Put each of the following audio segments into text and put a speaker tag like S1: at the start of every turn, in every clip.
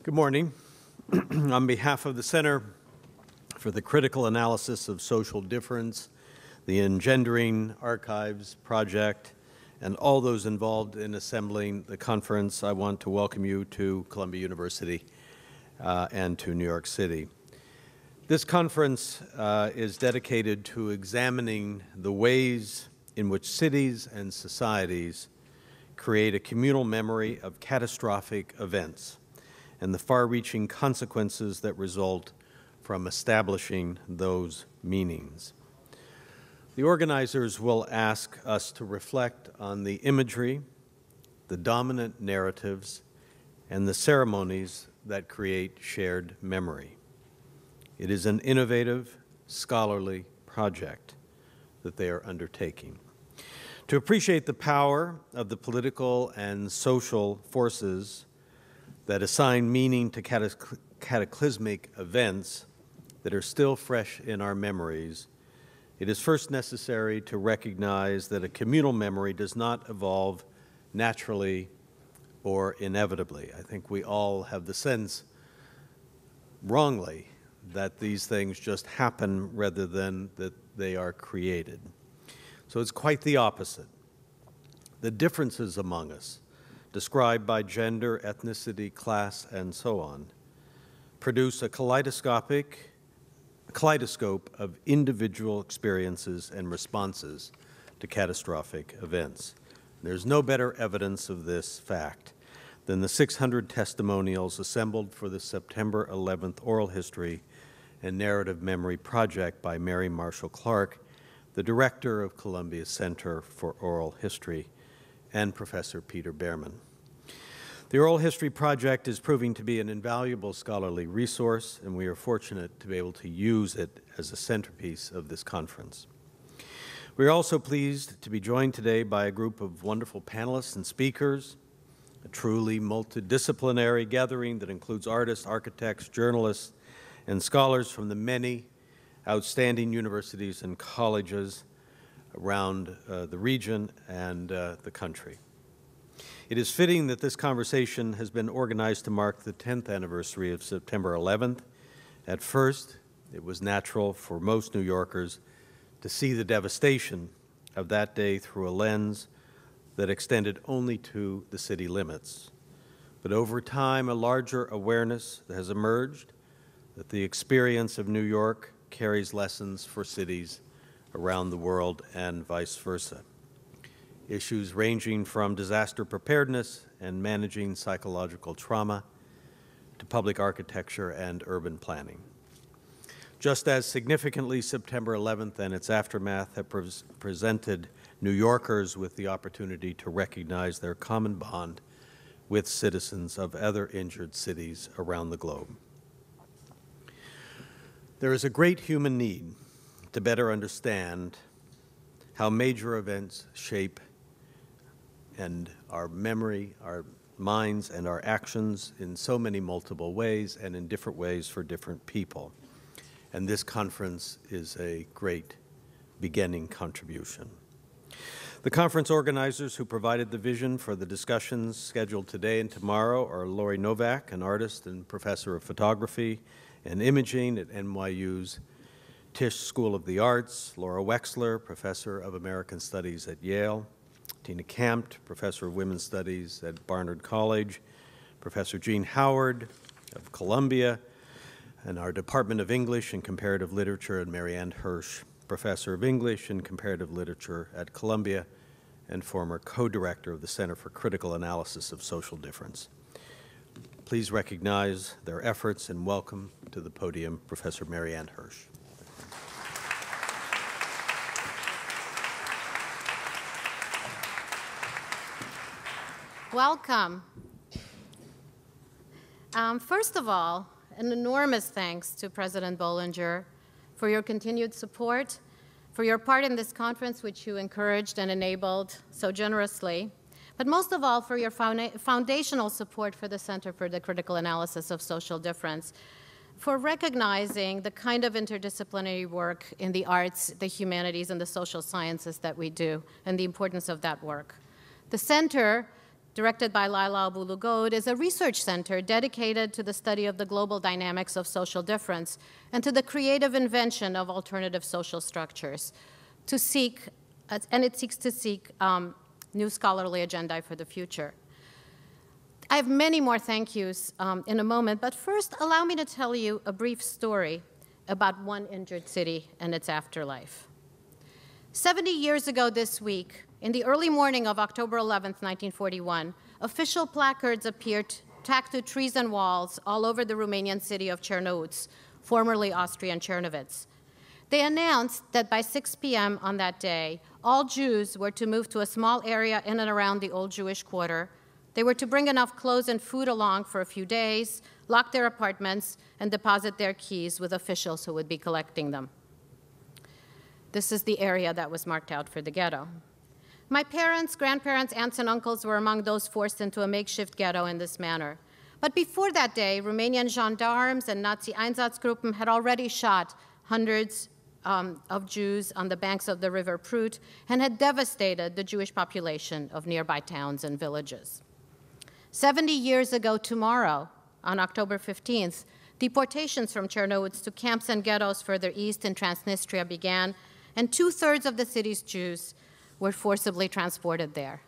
S1: Good morning. On behalf of the Center for the Critical Analysis of Social Difference, the Engendering Archives Project, and all those involved in assembling the conference, I want to welcome you to Columbia University and to New York City. This conference is dedicated to examining the ways in which cities and societies create a communal memory of catastrophic events and the far-reaching consequences that result from establishing those meanings. The organizers will ask us to reflect on the imagery, the dominant narratives, and the ceremonies that create shared memory. It is an innovative, scholarly project that they are undertaking. To appreciate the power of the political and social forces that assign meaning to cataclysmic events that are still fresh in our memories, it is first necessary to recognize that a communal memory does not evolve naturally or inevitably. I think we all have the sense, wrongly, that these things just happen rather than that they are created. So it's quite the opposite. The differences among us, described by gender, ethnicity, class, and so on, produce a kaleidoscope of individual experiences and responses to catastrophic events. There's no better evidence of this fact than the 600 testimonials assembled for the September 11th Oral History and Narrative Memory Project by Mary Marshall Clark, the director of Columbia Center for Oral History, and Professor Peter Behrman. The Oral History Project is proving to be an invaluable scholarly resource, and we are fortunate to be able to use it as a centerpiece of this conference. We are also pleased to be joined today by a group of wonderful panelists and speakers, a truly multidisciplinary gathering that includes artists, architects, journalists, and scholars from the many outstanding universities and colleges around the region and the country. It is fitting that this conversation has been organized to mark the 10th anniversary of September 11th. At first, it was natural for most New Yorkers to see the devastation of that day through a lens that extended only to the city limits. But over time, a larger awareness has emerged that the experience of New York carries lessons for cities around the world and vice versa. Issues ranging from disaster preparedness and managing psychological trauma to public architecture and urban planning. Just as significantly, September 11th and its aftermath have presented New Yorkers with the opportunity to recognize their common bond with citizens of other injured cities around the globe. There is a great human need to better understand how major events shape and our memory, our minds, and our actions in so many multiple ways and in different ways for different people. And this conference is a great beginning contribution. The conference organizers who provided the vision for the discussions scheduled today and tomorrow are Lori Novak, an artist and professor of photography and imaging at NYU's Tisch School of the Arts, Laura Wexler, professor of American Studies at Yale, Tina Kampt, professor of Women's Studies at Barnard College, Professor Jean Howard of Columbia, and our Department of English and Comparative Literature, and Marianne Hirsch, professor of English and Comparative Literature at Columbia and former co-director of the Center for Critical Analysis of Social Difference. Please recognize their efforts and welcome to the podium Professor Marianne Hirsch.
S2: Welcome. First of all, an enormous thanks to President Bollinger for your continued support, for your part in this conference, which you encouraged and enabled so generously, but most of all for your foundational support for the Center for the Critical Analysis of Social Difference, for recognizing the kind of interdisciplinary work in the arts, the humanities, and the social sciences that we do, and the importance of that work. The Center directed by Laila Abulugod, is a research center dedicated to the study of the global dynamics of social difference and to the creative invention of alternative social structures, and it seeks to seek new scholarly agenda for the future. I have many more thank yous in a moment, but first allow me to tell you a brief story about one injured city and its afterlife. 70 years ago this week, in the early morning of October 11th, 1941, official placards appeared tacked to trees and walls all over the Romanian city of Cernăuți, formerly Austrian Czernowitz. They announced that by 6 p.m. on that day, all Jews were to move to a small area in and around the old Jewish quarter. They were to bring enough clothes and food along for a few days, lock their apartments, and deposit their keys with officials who would be collecting them. This is the area that was marked out for the ghetto. My parents, grandparents, aunts, and uncles were among those forced into a makeshift ghetto in this manner. But before that day, Romanian gendarmes and Nazi Einsatzgruppen had already shot hundreds of Jews on the banks of the River Prut and had devastated the Jewish population of nearby towns and villages. 70 years ago tomorrow, on October 15th, deportations from Cernăuți to camps and ghettos further east in Transnistria began, and 2/3 of the city's Jews were forcibly transported there.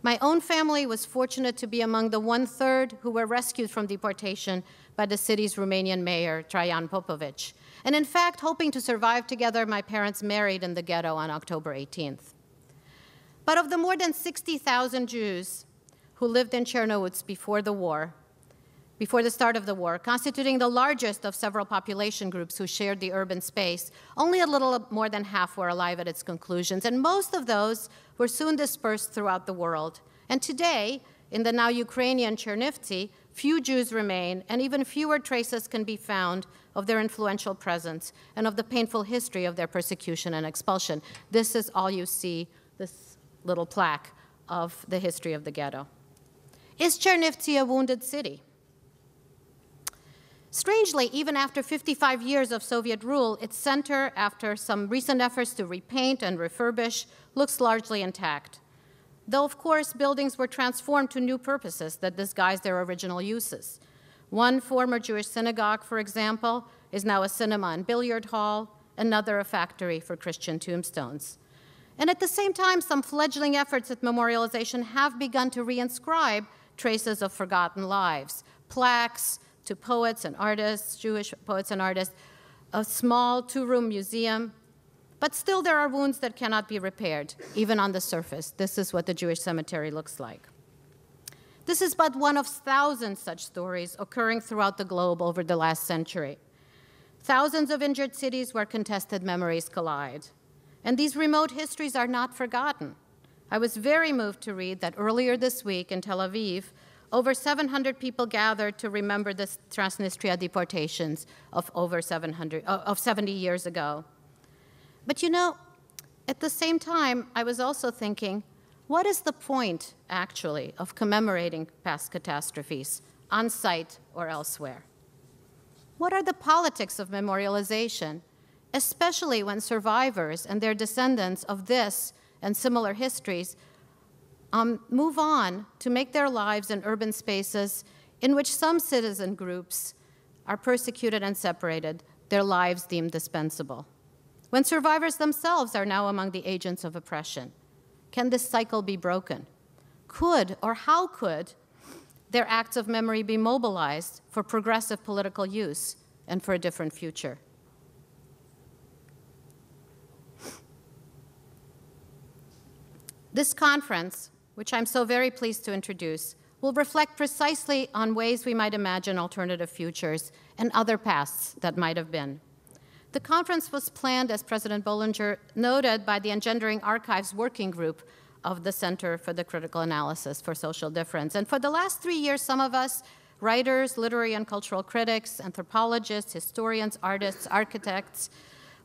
S2: My own family was fortunate to be among the 1/3 who were rescued from deportation by the city's Romanian mayor, Traian Popovici. And in fact, hoping to survive together, my parents married in the ghetto on October 18th. But of the more than 60,000 Jews who lived in Cernăuți before the start of the war, constituting the largest of several population groups who shared the urban space, only a little more than half were alive at its conclusions, and most of those were soon dispersed throughout the world. And today, in the now Ukrainian Chernivtsi, few Jews remain, and even fewer traces can be found of their influential presence and of the painful history of their persecution and expulsion. This is all you see, this little plaque of the history of the ghetto. Is Chernivtsi a wounded city? Strangely, even after 55 years of Soviet rule, its center, after some recent efforts to repaint and refurbish, looks largely intact. Though, of course, buildings were transformed to new purposes that disguise their original uses. One former Jewish synagogue, for example, is now a cinema and billiard hall, another a factory for Christian tombstones. And at the same time, some fledgling efforts at memorialization have begun to reinscribe traces of forgotten lives, plaques to poets and artists, Jewish poets and artists, a small 2-room museum. But still there are wounds that cannot be repaired, even on the surface. This is what the Jewish cemetery looks like. This is but one of thousands such stories occurring throughout the globe over the last century. Thousands of injured cities where contested memories collide. And these remote histories are not forgotten. I was very moved to read that earlier this week in Tel Aviv, over 700 people gathered to remember the Transnistria deportations of 70 years ago. But you know, at the same time, I was also thinking, what is the point, actually, of commemorating past catastrophes, on site or elsewhere? What are the politics of memorialization, especially when survivors and their descendants of this and similar histories move on to make their lives in urban spaces in which some citizen groups are persecuted and separated, their lives deemed dispensable? When survivors themselves are now among the agents of oppression, can this cycle be broken? Could, or how could, their acts of memory be mobilized for progressive political use and for a different future? This conference, which I'm so very pleased to introduce, will reflect precisely on ways we might imagine alternative futures and other pasts that might have been. The conference was planned, as President Bollinger noted, by the Engendering Archives Working Group of the Center for the Critical Analysis for Social Difference. And for the last 3 years, some of us, writers, literary and cultural critics, anthropologists, historians, artists, architects,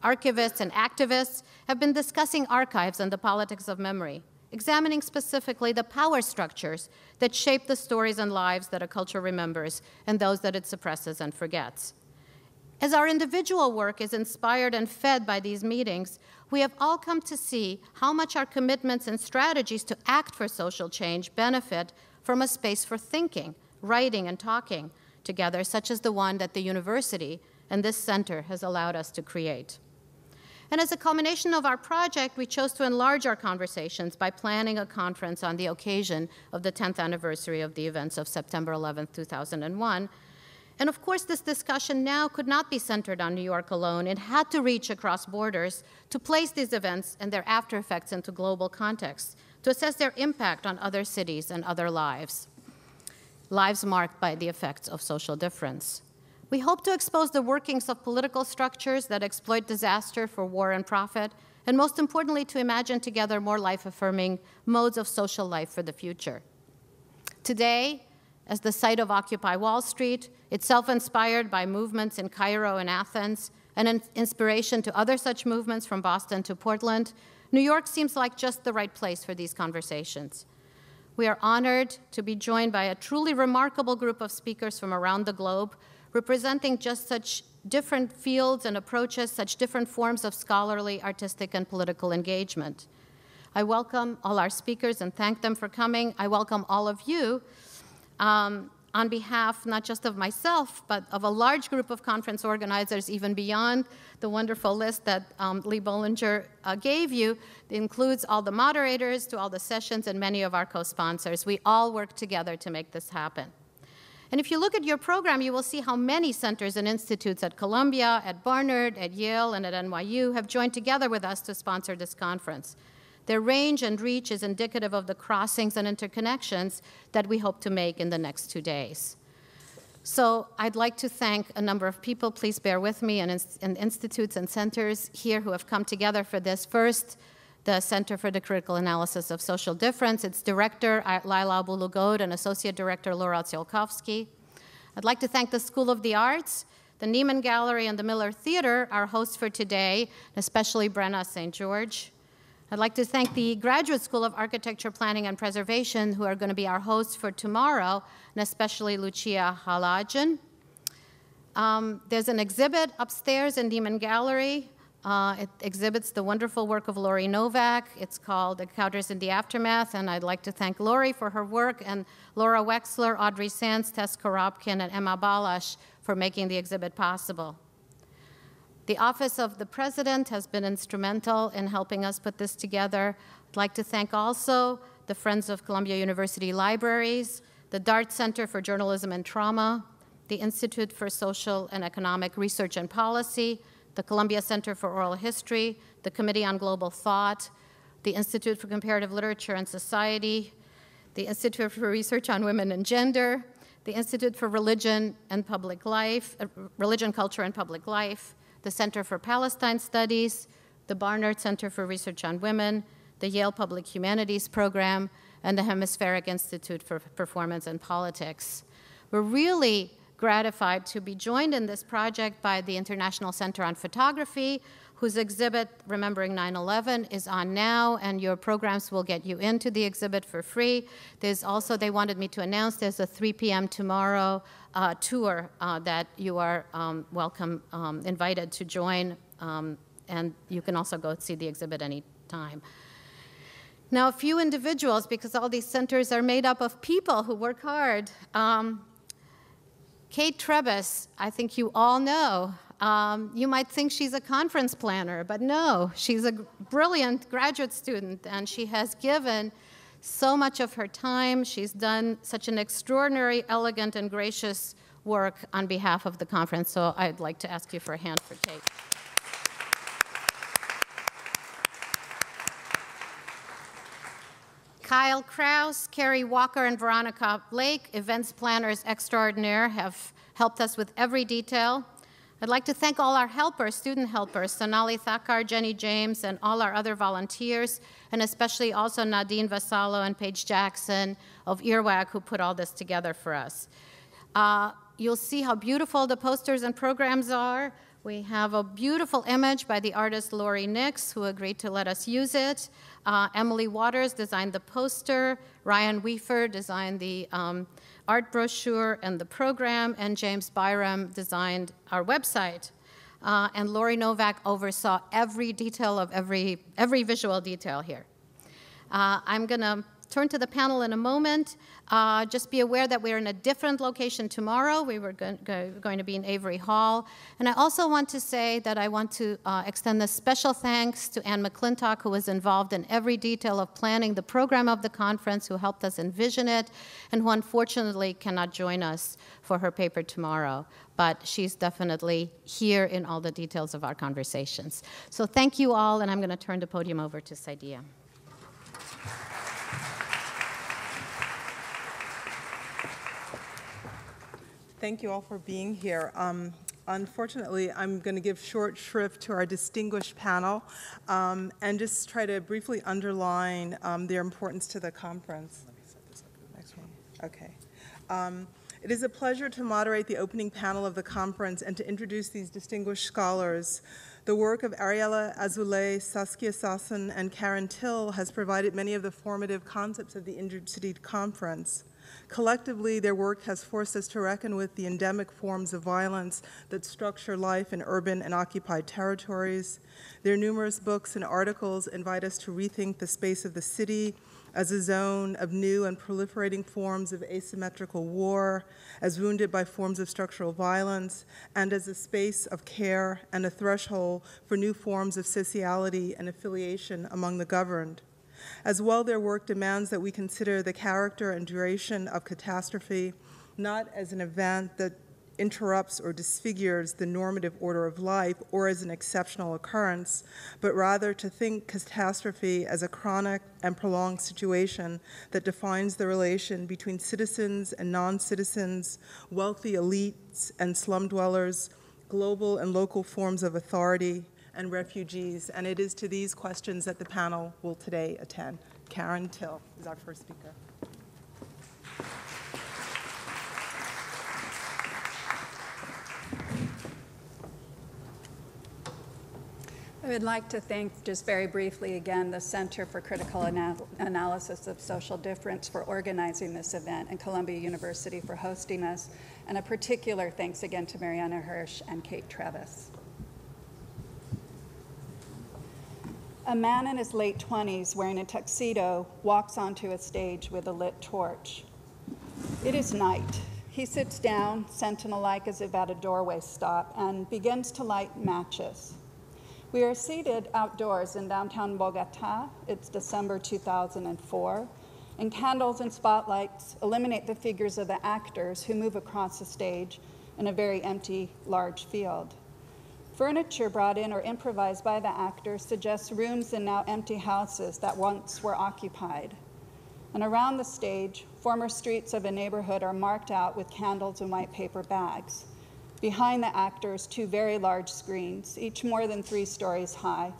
S2: archivists, and activists, have been discussing archives and the politics of memory, examining specifically the power structures that shape the stories and lives that a culture remembers and those that it suppresses and forgets. As our individual work is inspired and fed by these meetings, we have all come to see how much our commitments and strategies to act for social change benefit from a space for thinking, writing, and talking together, such as the one that the university and this center has allowed us to create. And as a culmination of our project, we chose to enlarge our conversations by planning a conference on the occasion of the 10th anniversary of the events of September 11, 2001. And of course, this discussion now could not be centered on New York alone. It had to reach across borders to place these events and their after effects into global context, to assess their impact on other cities and other lives marked by the effects of social difference. We hope to expose the workings of political structures that exploit disaster for war and profit, and most importantly, to imagine together more life-affirming modes of social life for the future. Today, as the site of Occupy Wall Street, itself inspired by movements in Cairo and Athens, and an inspiration to other such movements from Boston to Portland, New York seems like just the right place for these conversations. We are honored to be joined by a truly remarkable group of speakers from around the globe, representing just such different fields and approaches, such different forms of scholarly, artistic, and political engagement. I welcome all our speakers and thank them for coming. I welcome all of you on behalf not just of myself, but of a large group of conference organizers, even beyond the wonderful list that Lee Bollinger gave you. It includes all the moderators to all the sessions and many of our co-sponsors. We all work together to make this happen. And if you look at your program, you will see how many centers and institutes at Columbia, at Barnard, at Yale, and at NYU have joined together with us to sponsor this conference. Their range and reach is indicative of the crossings and interconnections that we hope to make in the next 2 days. So I'd like to thank a number of people, please bear with me, and institutes and centers here who have come together for this. First, the Center for the Critical Analysis of Social Difference, its director, Laila Abu-Lughod, and associate director, Laura Tsiolkovsky. I'd like to thank the School of the Arts, the Neiman Gallery, and the Miller Theater, our hosts for today, especially Brenna St. George. I'd like to thank the Graduate School of Architecture, Planning, and Preservation, who are going to be our hosts for tomorrow, and especially Lucia Halajan. There's an exhibit upstairs in Neiman Gallery. It exhibits the wonderful work of Lori Novak. It's called Encounters in the Aftermath, and I'd like to thank Lori for her work, and Laura Wexler, Audrey Sands, Tess Korobkin, and Emma Balash for making the exhibit possible. The Office of the President has been instrumental in helping us put this together. I'd like to thank also the Friends of Columbia University Libraries, the Dart Center for Journalism and Trauma, the Institute for Social and Economic Research and Policy, the Columbia Center for Oral History, the Committee on Global Thought, the Institute for Comparative Literature and Society, the Institute for Research on Women and Gender, the Institute for Religion and Public Life, Religion, Culture, and Public Life, the Center for Palestine Studies, the Barnard Center for Research on Women, the Yale Public Humanities Program, and the Hemispheric Institute for Performance and Politics. We're really gratified to be joined in this project by the International Center on Photography, whose exhibit, Remembering 9/11, is on now, and your programs will get you into the exhibit for free. There's also, they wanted me to announce, there's a 3 p.m. tomorrow tour that you are welcome, invited to join, and you can also go see the exhibit anytime. Now, a few individuals, because all these centers are made up of people who work hard. Kate Trebas, I think you all know. You might think she's a conference planner, but no, she's a brilliant graduate student, and she has given so much of her time. She's done such an extraordinary, elegant, and gracious work on behalf of the conference, so I'd like to ask you for a hand for Kate. Kyle Kraus, Carrie Walker, and Veronica Blake, events planners extraordinaire, have helped us with every detail. I'd like to thank all our helpers, student helpers, Sonali Thakkar, Jenny James, and all our other volunteers, and especially also Nadine Vassallo and Paige Jackson of Earwag, who put all this together for us. You'll see how beautiful the posters and programs are. We have a beautiful image by the artist Lori Nix, who agreed to let us use it. Emily Waters designed the poster. Ryan Weaver designed the art brochure and the program. And James Byram designed our website. and Lori Novak oversaw every detail of every visual detail here. I'm going to turn to the panel in a moment. Just be aware that we're in a different location tomorrow. We were going to be in Avery Hall. And I also want to say that I want to extend a special thanks to Anne McClintock, who was involved in every detail of planning the program of the conference, who helped us envision it, and who unfortunately cannot join us for her paper tomorrow. But she's definitely here in all the details of our conversations. So thank you all, and I'm going to turn the podium over to Saidiya.
S3: Thank you all for being here. Unfortunately, I'm going to give short shrift to our distinguished panel and just try to briefly underline their importance to the conference. Let me set this up. Next one. Okay. It is a pleasure to moderate the opening panel of the conference and to introduce these distinguished scholars. The work of Ariella Azoulay, Saskia Sassen, and Karen Till has provided many of the formative concepts of the Intercity Conference. Collectively, their work has forced us to reckon with the endemic forms of violence that structure life in urban and occupied territories. Their numerous books and articles invite us to rethink the space of the city as a zone of new and proliferating forms of asymmetrical war, as wounded by forms of structural violence, and as a space of care and a threshold for new forms of sociality and affiliation among the governed. As well, their work demands that we consider the character and duration of catastrophe not as an event that interrupts or disfigures the normative order of life or as an exceptional occurrence, but rather to think catastrophe as a chronic and prolonged situation that defines the relation between citizens and non-citizens, wealthy elites and slum dwellers, global and local forms of authority, and refugees. And it is to these questions that the panel will today attend. Karen Till is our first speaker.
S4: I would like to thank, just very briefly again, the Center for Critical Analysis of Social Difference for organizing this event, and Columbia University for hosting us, and a particular thanks again to Mariana Hirsch and Kate Travis. A man in his late 20s wearing a tuxedo walks onto a stage with a lit torch. It is night. He sits down, sentinel-like as if at a doorway stop, and begins to light matches. We are seated outdoors in downtown Bogota. It's December 2004, and candles and spotlights illuminate the figures of the actors who move across the stage in a very empty, large field. Furniture brought in or improvised by the actors suggests rooms in now empty houses that once were occupied. And around the stage, former streets of a neighborhood are marked out with candles and white paper bags. Behind the actors, two very large screens, each more than 3 stories high,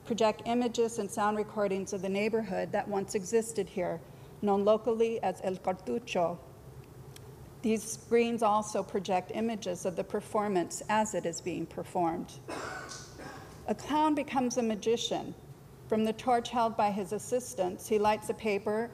S4: project images and sound recordings of the neighborhood that once existed here, known locally as El Cartucho. These screens also project images of the performance as it is being performed. A clown becomes a magician. From the torch held by his assistants, he lights a paper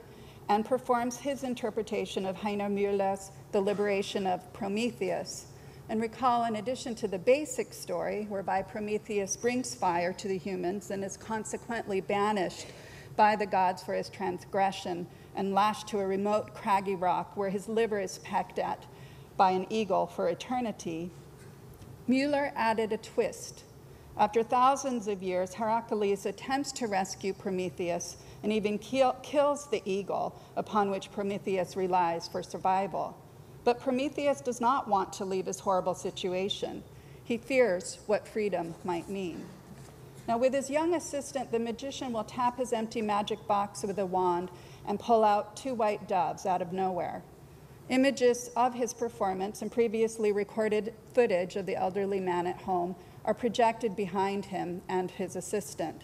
S4: and performs his interpretation of Heiner Müller's The Liberation of Prometheus. And recall, in addition to the basic story, whereby Prometheus brings fire to the humans and is consequently banished by the gods for his transgression and lashed to a remote craggy rock where his liver is pecked at by an eagle for eternity, Müller added a twist. After thousands of years, Heracles attempts to rescue Prometheus and even kills the eagle upon which Prometheus relies for survival. But Prometheus does not want to leave his horrible situation. He fears what freedom might mean. Now, with his young assistant, the magician will tap his empty magic box with a wand and pull out 2 white doves out of nowhere. Images of his performance and previously recorded footage of the elderly man at home are projected behind him and his assistant.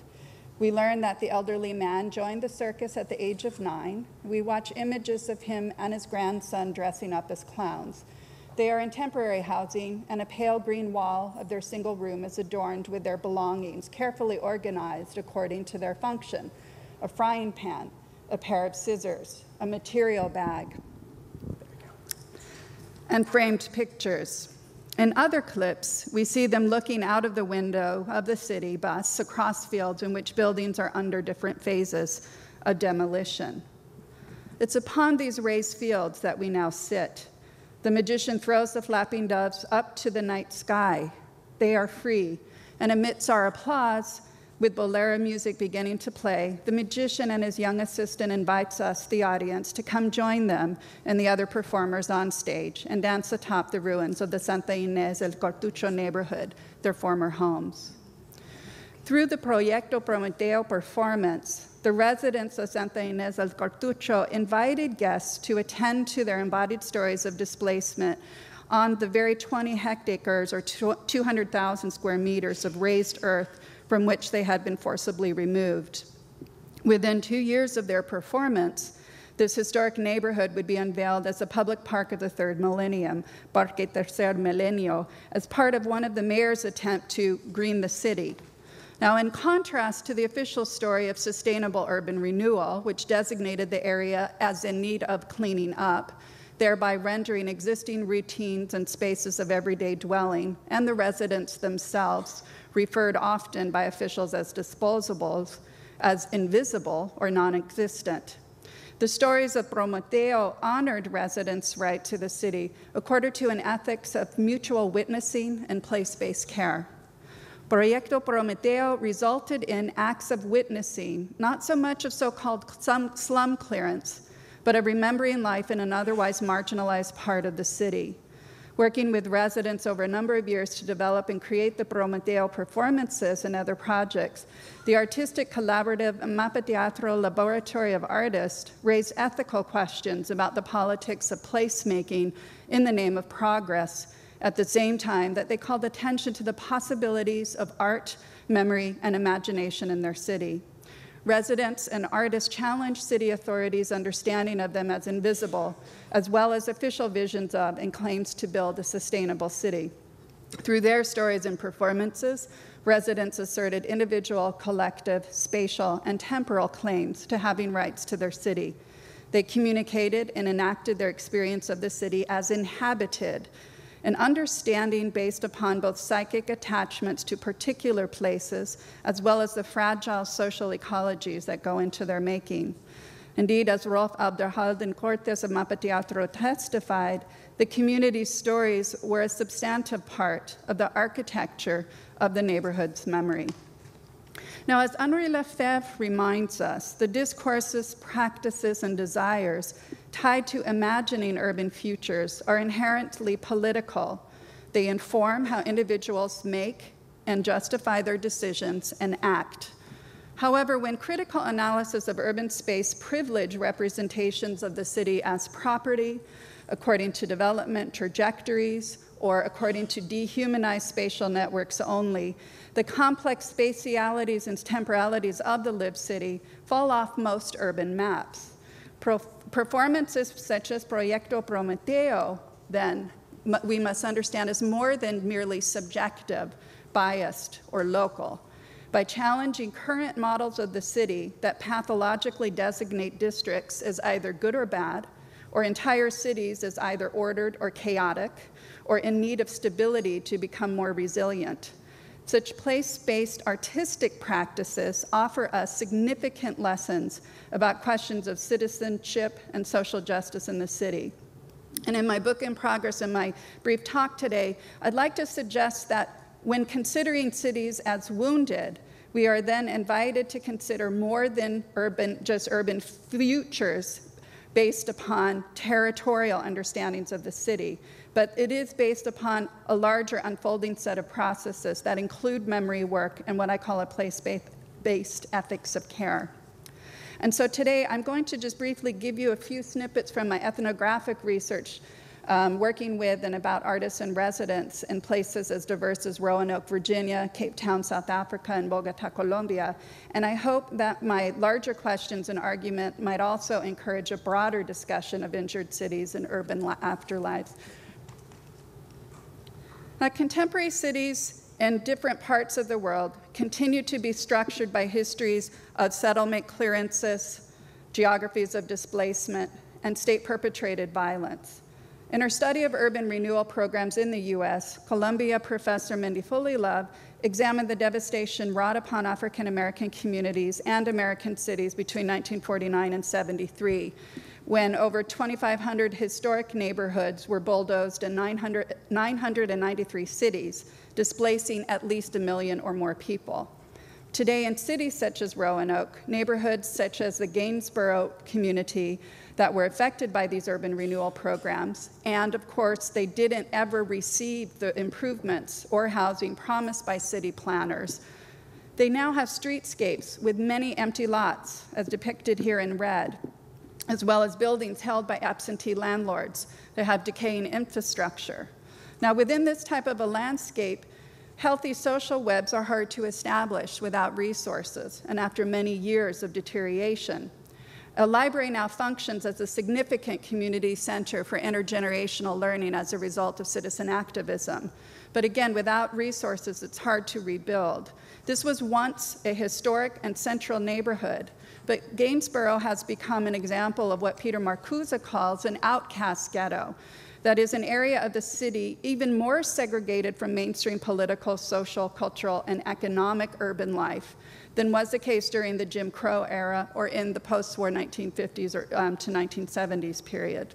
S4: We learn that the elderly man joined the circus at the age of 9. We watch images of him and his grandson dressing up as clowns. They are in temporary housing, and a pale green wall of their single room is adorned with their belongings, carefully organized according to their function: a frying pan, a pair of scissors, a material bag, and framed pictures. In other clips, we see them looking out of the window of the city bus across fields in which buildings are under different phases of demolition. It's upon these raised fields that we now sit. The magician throws the flapping doves up to the night sky. They are free, and amidst our applause, with bolero music beginning to play, the magician and his young assistant invites us, the audience, to come join them and the other performers on stage and dance atop the ruins of the Santa Inés El Cartucho neighborhood, their former homes. Through the Proyecto Prometeo performance, the residents of Santa Inés El Cartucho invited guests to attend to their embodied stories of displacement on the very 20 hectares or 200,000 square meters of raised earth from which they had been forcibly removed. Within 2 years of their performance, this historic neighborhood would be unveiled as a public park of the third millennium, Parque Tercer Milenio, as part of one of the mayor's attempt to green the city. Now, in contrast to the official story of sustainable urban renewal, which designated the area as in need of cleaning up, thereby rendering existing routines and spaces of everyday dwelling and the residents themselves, referred often by officials as disposables, as invisible or non-existent. The stories of Prometeo honored residents' right to the city according to an ethics of mutual witnessing and place-based care. Proyecto Prometeo resulted in acts of witnessing, not so much of so-called slum clearance, but of remembering life in an otherwise marginalized part of the city. Working with residents over a number of years to develop and create the Prometeo performances and other projects, the artistic collaborative Mapa Teatro Laboratory of Artists raised ethical questions about the politics of placemaking in the name of progress, at the same time that they called attention to the possibilities of art, memory, and imagination in their city. Residents and artists challenged city authorities' understanding of them as invisible, as well as official visions of and claims to build a sustainable city. Through their stories and performances, residents asserted individual, collective, spatial, and temporal claims to having rights to their city. They communicated and enacted their experience of the city as inhabited, an understanding based upon both psychic attachments to particular places, as well as the fragile social ecologies that go into their making. Indeed, as Rolf Abderhalden Cortes of Mapa Teatro testified, the community's stories were a substantive part of the architecture of the neighborhood's memory. Now, as Henri Lefebvre reminds us, the discourses, practices, and desires tied to imagining urban futures are inherently political. They inform how individuals make and justify their decisions and act. However, when critical analysis of urban space privilege representations of the city as property, according to development trajectories, or according to dehumanized spatial networks only, the complex spatialities and temporalities of the lived city fall off most urban maps. Performances such as Proyecto Prometeo, then, we must understand as more than merely subjective, biased, or local. By challenging current models of the city that pathologically designate districts as either good or bad, or entire cities as either ordered or chaotic, or in need of stability to become more resilient. Such place-based artistic practices offer us significant lessons about questions of citizenship and social justice in the city. And in my book in progress, in my brief talk today, I'd like to suggest that when considering cities as wounded, we are then invited to consider more than just urban futures based upon territorial understandings of the city, but it is based upon a larger unfolding set of processes that include memory work and what I call a place-based ethics of care. And so today I'm going to just briefly give you a few snippets from my ethnographic research working with and about artists and residents in places as diverse as Roanoke, Virginia, Cape Town, South Africa, and Bogota, Colombia. And I hope that my larger questions and argument might also encourage a broader discussion of injured cities and urban afterlives. Now, contemporary cities in different parts of the world continue to be structured by histories of settlement clearances, geographies of displacement, and state-perpetrated violence. In her study of urban renewal programs in the U.S., Columbia professor Mindy Foley-Love examined the devastation wrought upon African American communities and American cities between 1949 and 73, when over 2,500 historic neighborhoods were bulldozed in 993 cities, displacing at least 1 million or more people. Today, in cities such as Roanoke, neighborhoods such as the Gainsborough community that were affected by these urban renewal programs, and of course, they didn't ever receive the improvements or housing promised by city planners. They now have streetscapes with many empty lots, as depicted here in red, as well as buildings held by absentee landlords that have decaying infrastructure. Now, within this type of a landscape, healthy social webs are hard to establish without resources and after many years of deterioration. A library now functions as a significant community center for intergenerational learning as a result of citizen activism. But again, without resources, it's hard to rebuild. This was once a historic and central neighborhood, but Gainsborough has become an example of what Peter Marcuse calls an outcast ghetto. That is an area of the city even more segregated from mainstream political, social, cultural, and economic urban life than was the case during the Jim Crow era or in the post-war 1950s or to 1970s period.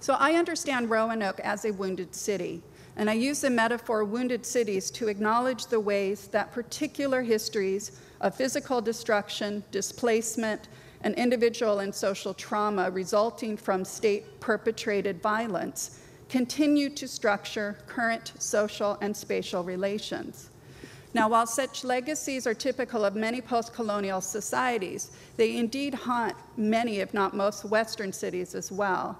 S4: So I understand Roanoke as a wounded city, and I use the metaphor wounded cities to acknowledge the ways that particular histories of physical destruction, displacement, and individual and social trauma resulting from state-perpetrated violence continue to structure current social and spatial relations. Now, while such legacies are typical of many post-colonial societies, they indeed haunt many, if not most, Western cities as well.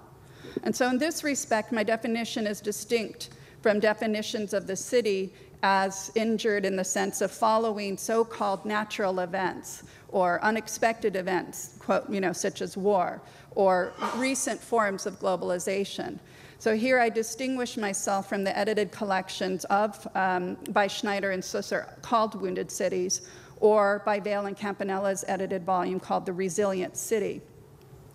S4: And so in this respect, my definition is distinct from definitions of the city as injured in the sense of following so-called natural events or unexpected events, quote, such as war, or recent forms of globalization. So here I distinguish myself from the edited collections of, by Schneider and Susser called Wounded Cities, or by Vail and Campanella's edited volume called The Resilient City.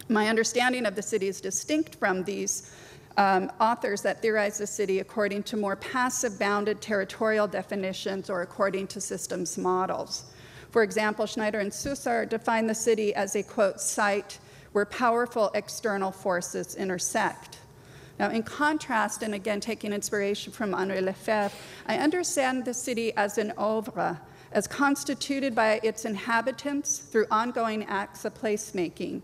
S4: My understanding of the city is distinct from these authors that theorize the city according to more passive bounded territorial definitions or according to systems models. For example, Schneider and Susser define the city as a, quote, site where powerful external forces intersect. Now, in contrast, and again taking inspiration from Henri Lefebvre, I understand the city as an oeuvre, as constituted by its inhabitants through ongoing acts of placemaking.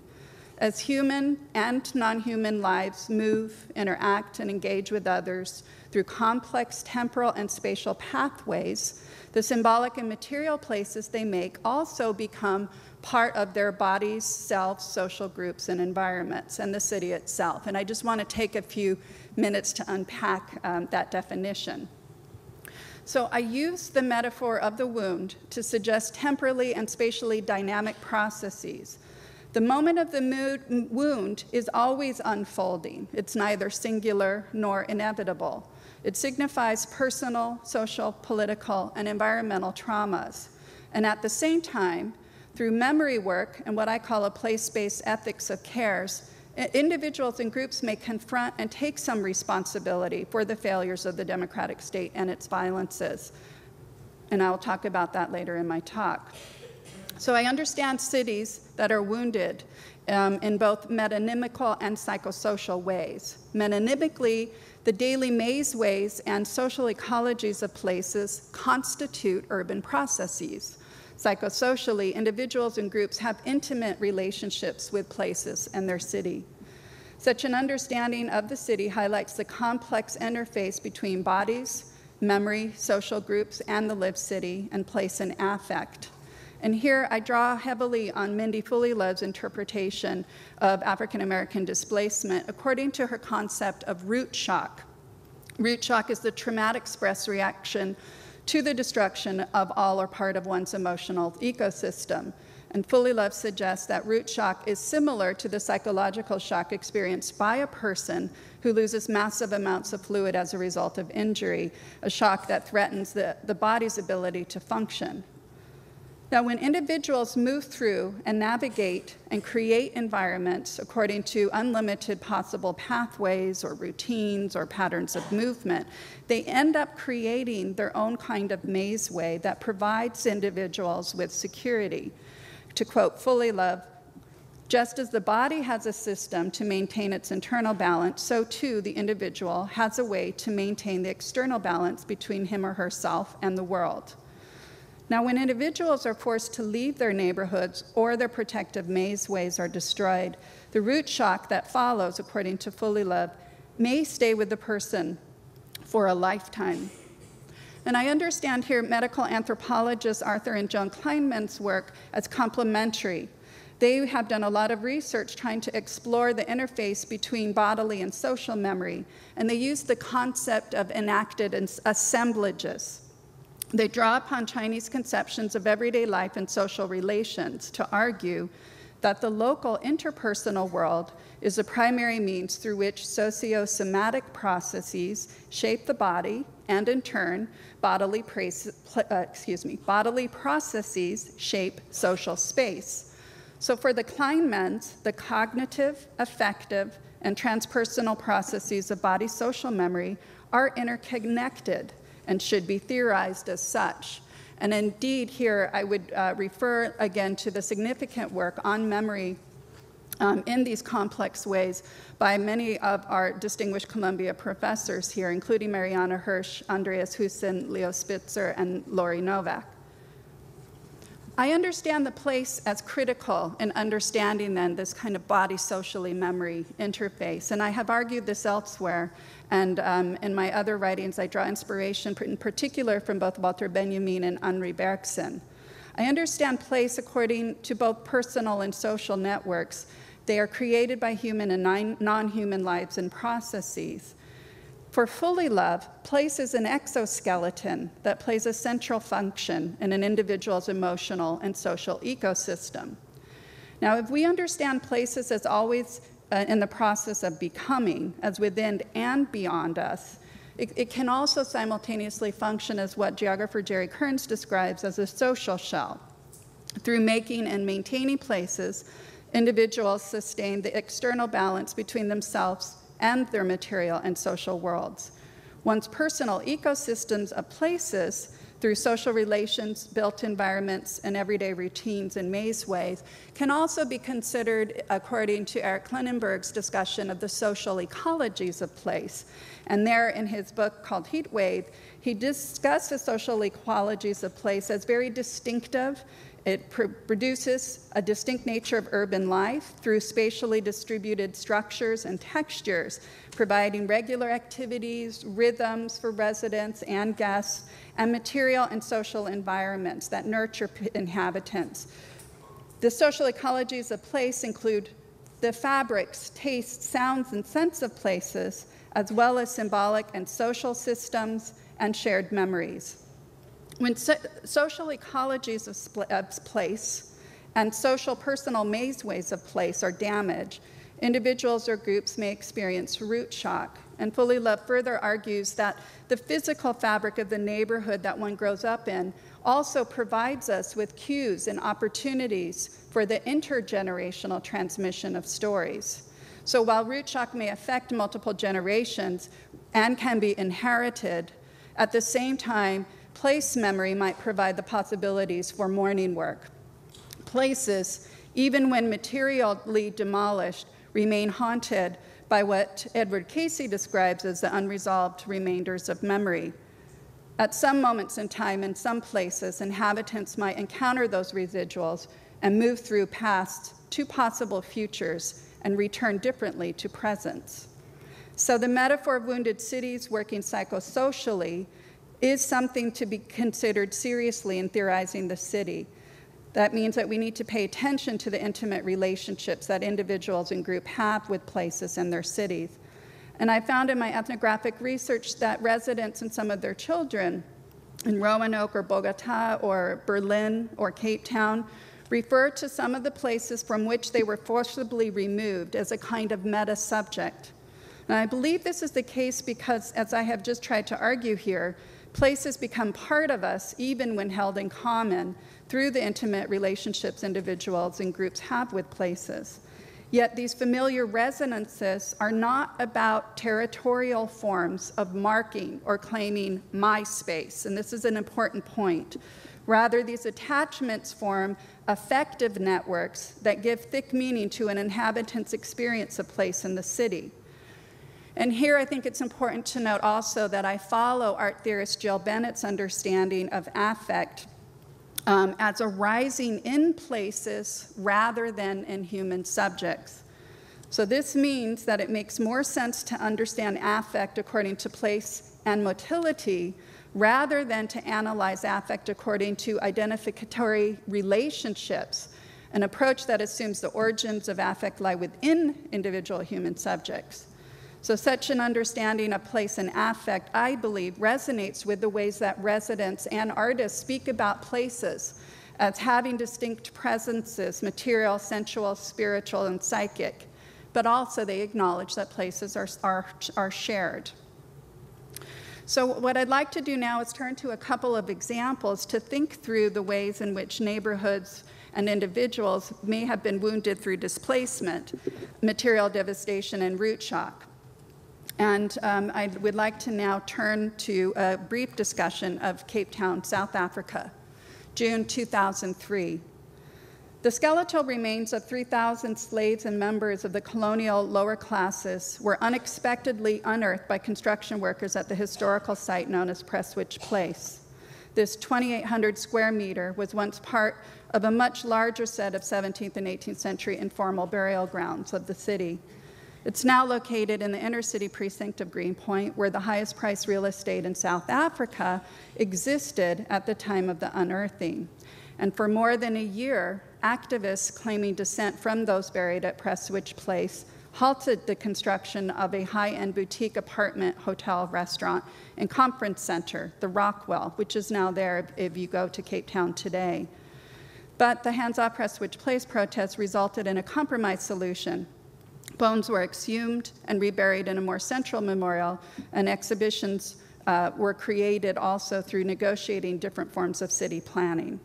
S4: As human and non-human lives move, interact, and engage with others through complex temporal and spatial pathways, the symbolic and material places they make also become part of their bodies, selves, social groups, and environments, and the city itself. And I just want to take a few minutes to unpack that definition. So I use the metaphor of the wound to suggest temporally and spatially dynamic processes. The moment of the wound is always unfolding. It's neither singular nor inevitable. It signifies personal, social, political, and environmental traumas. And at the same time, through memory work and what I call a place-based ethics of cares, individuals and groups may confront and take some responsibility for the failures of the democratic state and its violences. And I'll talk about that later in my talk. So I understand cities that are wounded in both metonymical and psychosocial ways. Metonymically, the daily mazeways and social ecologies of places constitute urban processes. Psychosocially, individuals and groups have intimate relationships with places and their city. Such an understanding of the city highlights the complex interface between bodies, memory, social groups, and the lived city, and place and affect. And here I draw heavily on Mindy Foley-Love's interpretation of African American displacement according to her concept of root shock. Root shock is the traumatic stress reaction to the destruction of all or part of one's emotional ecosystem. And Foley-Love suggests that root shock is similar to the psychological shock experienced by a person who loses massive amounts of fluid as a result of injury, a shock that threatens the body's ability to function. Now, when individuals move through and navigate and create environments according to unlimited possible pathways or routines or patterns of movement, they end up creating their own kind of maze way that provides individuals with security. To quote Fully Love, just as the body has a system to maintain its internal balance, so too the individual has a way to maintain the external balance between him or herself and the world. Now, when individuals are forced to leave their neighborhoods or their protective mazeways are destroyed, the root shock that follows, according to Fully Love, may stay with the person for a lifetime. And I understand here medical anthropologists Arthur and Joan Kleinman's work as complementary. They have done a lot of research trying to explore the interface between bodily and social memory, and they use the concept of enacted assemblages. They draw upon Chinese conceptions of everyday life and social relations to argue that the local interpersonal world is a primary means through which sociosomatic processes shape the body, and in turn, bodily processes shape social space. So for the Kleinmans, the cognitive, affective, and transpersonal processes of body social memory are interconnected and should be theorized as such. And indeed, here I would refer again to the significant work on memory in these complex ways by many of our distinguished Columbia professors here, including Mariana Hirsch, Andreas Husin, Leo Spitzer, and Lori Novak. I understand the place as critical in understanding then this kind of body socially memory interface, and I have argued this elsewhere, and in my other writings I draw inspiration in particular from both Walter Benjamin and Henri Bergson. I understand place according to both personal and social networks. They are created by human and non-human lives and processes. For Fully Love, place is an exoskeleton that plays a central function in an individual's emotional and social ecosystem. Now, if we understand places as always in the process of becoming, as within and beyond us, it can also simultaneously function as what geographer Jerry Kearns describes as a social shell. Through making and maintaining places, individuals sustain the external balance between themselves and their material and social worlds. One's personal ecosystems of places, through social relations, built environments, and everyday routines and mazeways, can also be considered according to Eric Klinenberg's discussion of the social ecologies of place. And there, in his book called Heatwave, he discusses social ecologies of place as very distinctive. It produces a distinct nature of urban life through spatially distributed structures and textures, providing regular activities, rhythms for residents and guests, and material and social environments that nurture inhabitants. The social ecologies of place include the fabrics, tastes, sounds, and scents of places, as well as symbolic and social systems and shared memories. When social ecologies of place and social personal mazeways of place are damaged, individuals or groups may experience root shock. And Fully Love further argues that the physical fabric of the neighborhood that one grows up in also provides us with cues and opportunities for the intergenerational transmission of stories. So while root shock may affect multiple generations and can be inherited, at the same time, place memory might provide the possibilities for mourning work. Places, even when materially demolished, remain haunted by what Edward Casey describes as the unresolved remainders of memory. At some moments in time, in some places, inhabitants might encounter those residuals and move through past to possible futures and return differently to presents. So the metaphor of wounded cities working psychosocially is something to be considered seriously in theorizing the city. That means that we need to pay attention to the intimate relationships that individuals and groups have with places and their cities. And I found in my ethnographic research that residents and some of their children in Roanoke or Bogota or Berlin or Cape Town refer to some of the places from which they were forcibly removed as a kind of meta-subject. And I believe this is the case because, as I have just tried to argue here, Places become part of us even when held in common through the intimate relationships individuals and groups have with places. Yet these familiar resonances are not about territorial forms of marking or claiming my space, and this is an important point. Rather, these attachments form affective networks that give thick meaning to an inhabitant's experience of place in the city. And here I think it's important to note also that I follow art theorist Jill Bennett's understanding of affect as arising in places rather than in human subjects. So this means that it makes more sense to understand affect according to place and motility rather than to analyze affect according to identificatory relationships, an approach that assumes the origins of affect lie within individual human subjects. So such an understanding of place and affect, I believe, resonates with the ways that residents and artists speak about places as having distinct presences, material, sensual, spiritual, and psychic, but also they acknowledge that places are shared. So what I'd like to do now is turn to a couple of examples to think through the ways in which neighborhoods and individuals may have been wounded through displacement, material devastation, and root shock. And I would like to now turn to a brief discussion of Cape Town, South Africa, June 2003. The skeletal remains of 3,000 slaves and members of the colonial lower classes were unexpectedly unearthed by construction workers at the historical site known as Prestwich Place. This 2,800 square meter was once part of a much larger set of 17th and 18th century informal burial grounds of the city. It's now located in the inner city precinct of Greenpoint, where the highest priced real estate in South Africa existed at the time of the unearthing. And for more than a year, activists claiming descent from those buried at Prestwich Place halted the construction of a high-end boutique apartment, hotel, restaurant, and conference center, the Rockwell, which is now there if you go to Cape Town today. But the Hands Off Prestwich Place protests resulted in a compromise solution. Bones were exhumed and reburied in a more central memorial, and exhibitions were created also through negotiating different forms of city planning.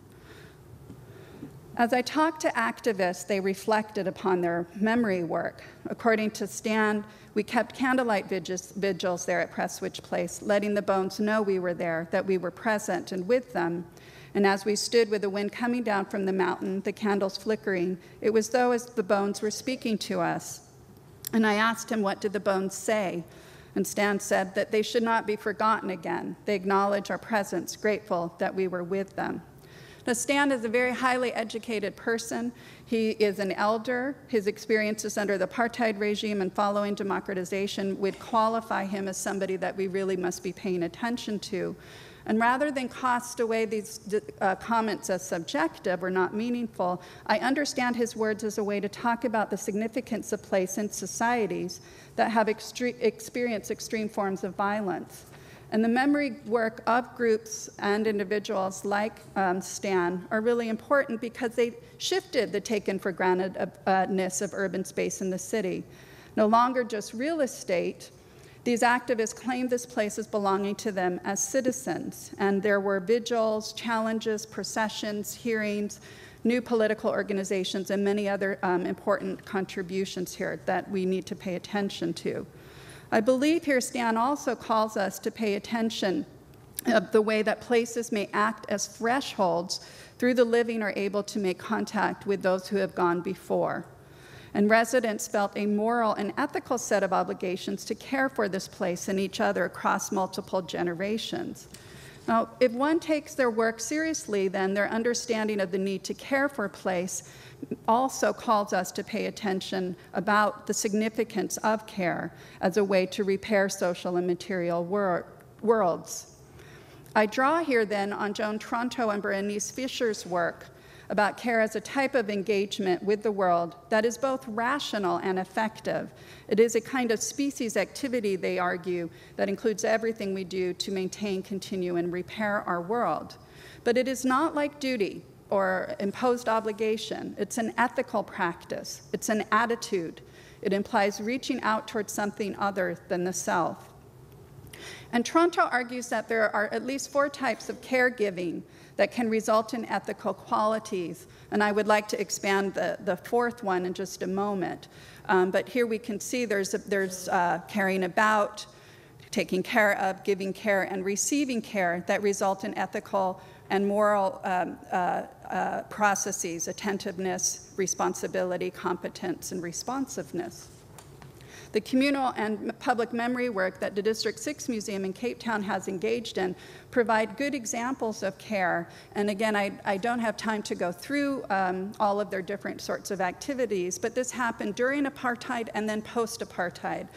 S4: As I talked to activists, they reflected upon their memory work. According to Stan, we kept candlelight vigils there at Prestwich Place, letting the bones know we were there, that we were present and with them. And as we stood with the wind coming down from the mountain, the candles flickering, it was though as the bones were speaking to us. And I asked him, what did the bones say? And Stan said that they should not be forgotten again. They acknowledge our presence, grateful that we were with them. Now, Stan is a very highly educated person. He is an elder. His experiences under the apartheid regime and following democratization would qualify him as somebody that we really must be paying attention to. And rather than cast away these comments as subjective or not meaningful, I understand his words as a way to talk about the significance of place in societies that have experienced extreme forms of violence. And the memory work of groups and individuals like Stan are really important because they shifted the taken for grantedness of urban space in the city. No longer just real estate, these activists claimed this place as belonging to them as citizens, and there were vigils, challenges, processions, hearings, new political organizations, and many other important contributions here that we need to pay attention to. I believe here Stan also calls us to pay attention of the way that places may act as thresholds through the living are able to make contact with those who have gone before. And residents felt a moral and ethical set of obligations to care for this place and each other across multiple generations. Now, if one takes their work seriously, then their understanding of the need to care for a place also calls us to pay attention about the significance of care as a way to repair social and material worlds. I draw here then on Joan Tronto and Berenice Fisher's work about care as a type of engagement with the world that is both rational and effective. It is a kind of species activity, they argue, that includes everything we do to maintain, continue, and repair our world. But it is not like duty or imposed obligation. It's an ethical practice. It's an attitude. It implies reaching out towards something other than the self. And Tronto argues that there are at least 4 types of caregiving that can result in ethical qualities. And I would like to expand the 4th one in just a moment. But here we can see there's caring about, taking care of, giving care, and receiving care that result in ethical and moral processes: attentiveness, responsibility, competence, and responsiveness. The communal and public memory work that the District 6 Museum in Cape Town has engaged in provide good examples of care. And again, I don't have time to go through all of their different sorts of activities, but this happened during apartheid and then post-apartheid.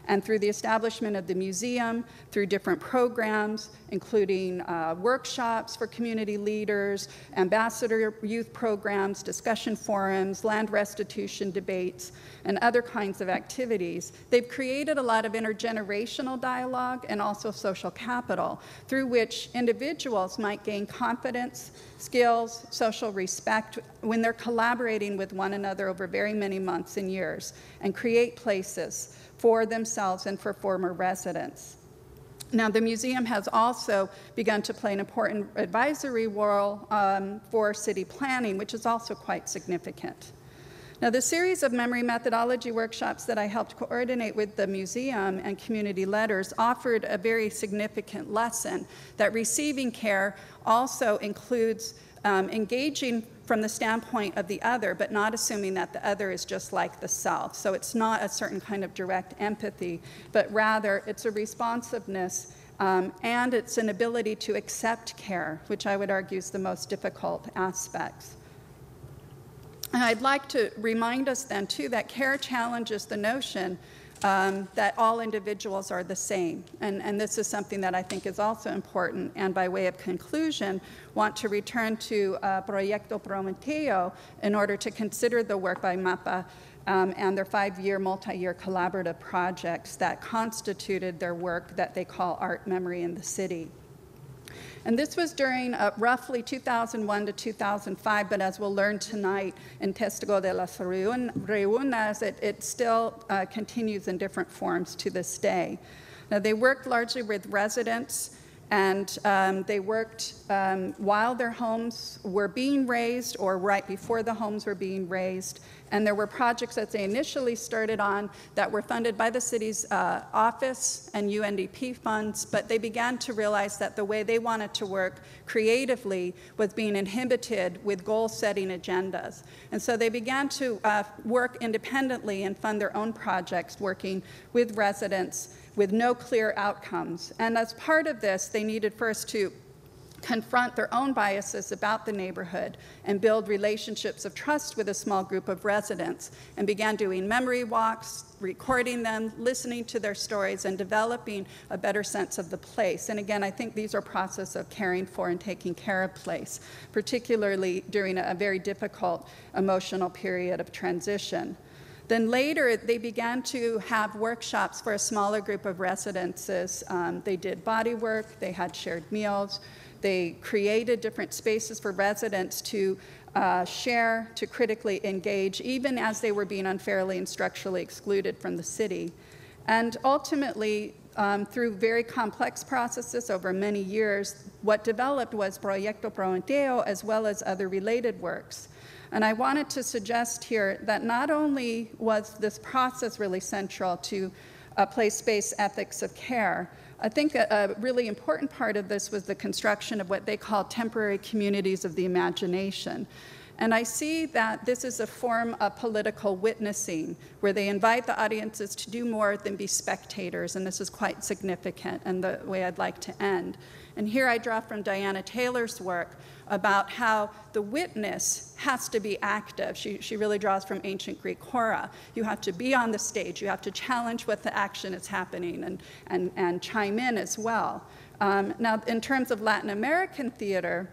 S4: And through the establishment of the museum, through different programs, including workshops for community leaders, ambassador youth programs, discussion forums, land restitution debates, and other kinds of activities, they've created a lot of intergenerational dialogue and also social capital, through which individuals might gain confidence, skills, social respect when they're collaborating with one another over very many months and years, and create places for themselves and for former residents. Now, the museum has also begun to play an important advisory role for city planning, which is also quite significant. Now, the series of memory methodology workshops that I helped coordinate with the museum and community leaders offered a very significant lesson that receiving care also includes engaging from the standpoint of the other, but not assuming that the other is just like the self. So it's not a certain kind of direct empathy, but rather it's a responsiveness and it's an ability to accept care, which I would argue is the most difficult aspects. And I'd like to remind us then, too, that care challenges the notion that all individuals are the same. And this is something that I think is also important. And by way of conclusion, want to return to Proyecto Prometeo in order to consider the work by MAPA and their 5-year, multi-year collaborative projects that constituted their work that they call Art Memory in the City. And this was during roughly 2001 to 2005, but as we'll learn tonight in Testigo de las Reunas, it still continues in different forms to this day. Now, they worked largely with residents, and they worked while their homes were being raised or right before the homes were being raised. And there were projects that they initially started on that were funded by the city's office and UNDP funds, but they began to realize that the way they wanted to work creatively was being inhibited with goal-setting agendas. And so they began to work independently and fund their own projects, working with residents with no clear outcomes. And as part of this, they needed first to confront their own biases about the neighborhood and build relationships of trust with a small group of residents, and began doing memory walks, recording them, listening to their stories, and developing a better sense of the place. And again, I think these are processes of caring for and taking care of place, particularly during a very difficult emotional period of transition. Then later, they began to have workshops for a smaller group of residences. They did body work, they had shared meals, they created different spaces for residents to share, to critically engage, even as they were being unfairly and structurally excluded from the city. And ultimately, through very complex processes over many years, what developed was Proyecto Prometeo, as well as other related works. And I wanted to suggest here that not only was this process really central to place-based ethics of care, I think a really important part of this was the construction of what they call temporary communities of the imagination. And I see that this is a form of political witnessing, where they invite the audiences to do more than be spectators, and this is quite significant and the way I'd like to end. And here I draw from Diana Taylor's work about how the witness has to be active. She really draws from ancient Greek hora. You have to be on the stage. You have to challenge what the action is happening and chime in as well. Now, in terms of Latin American theater,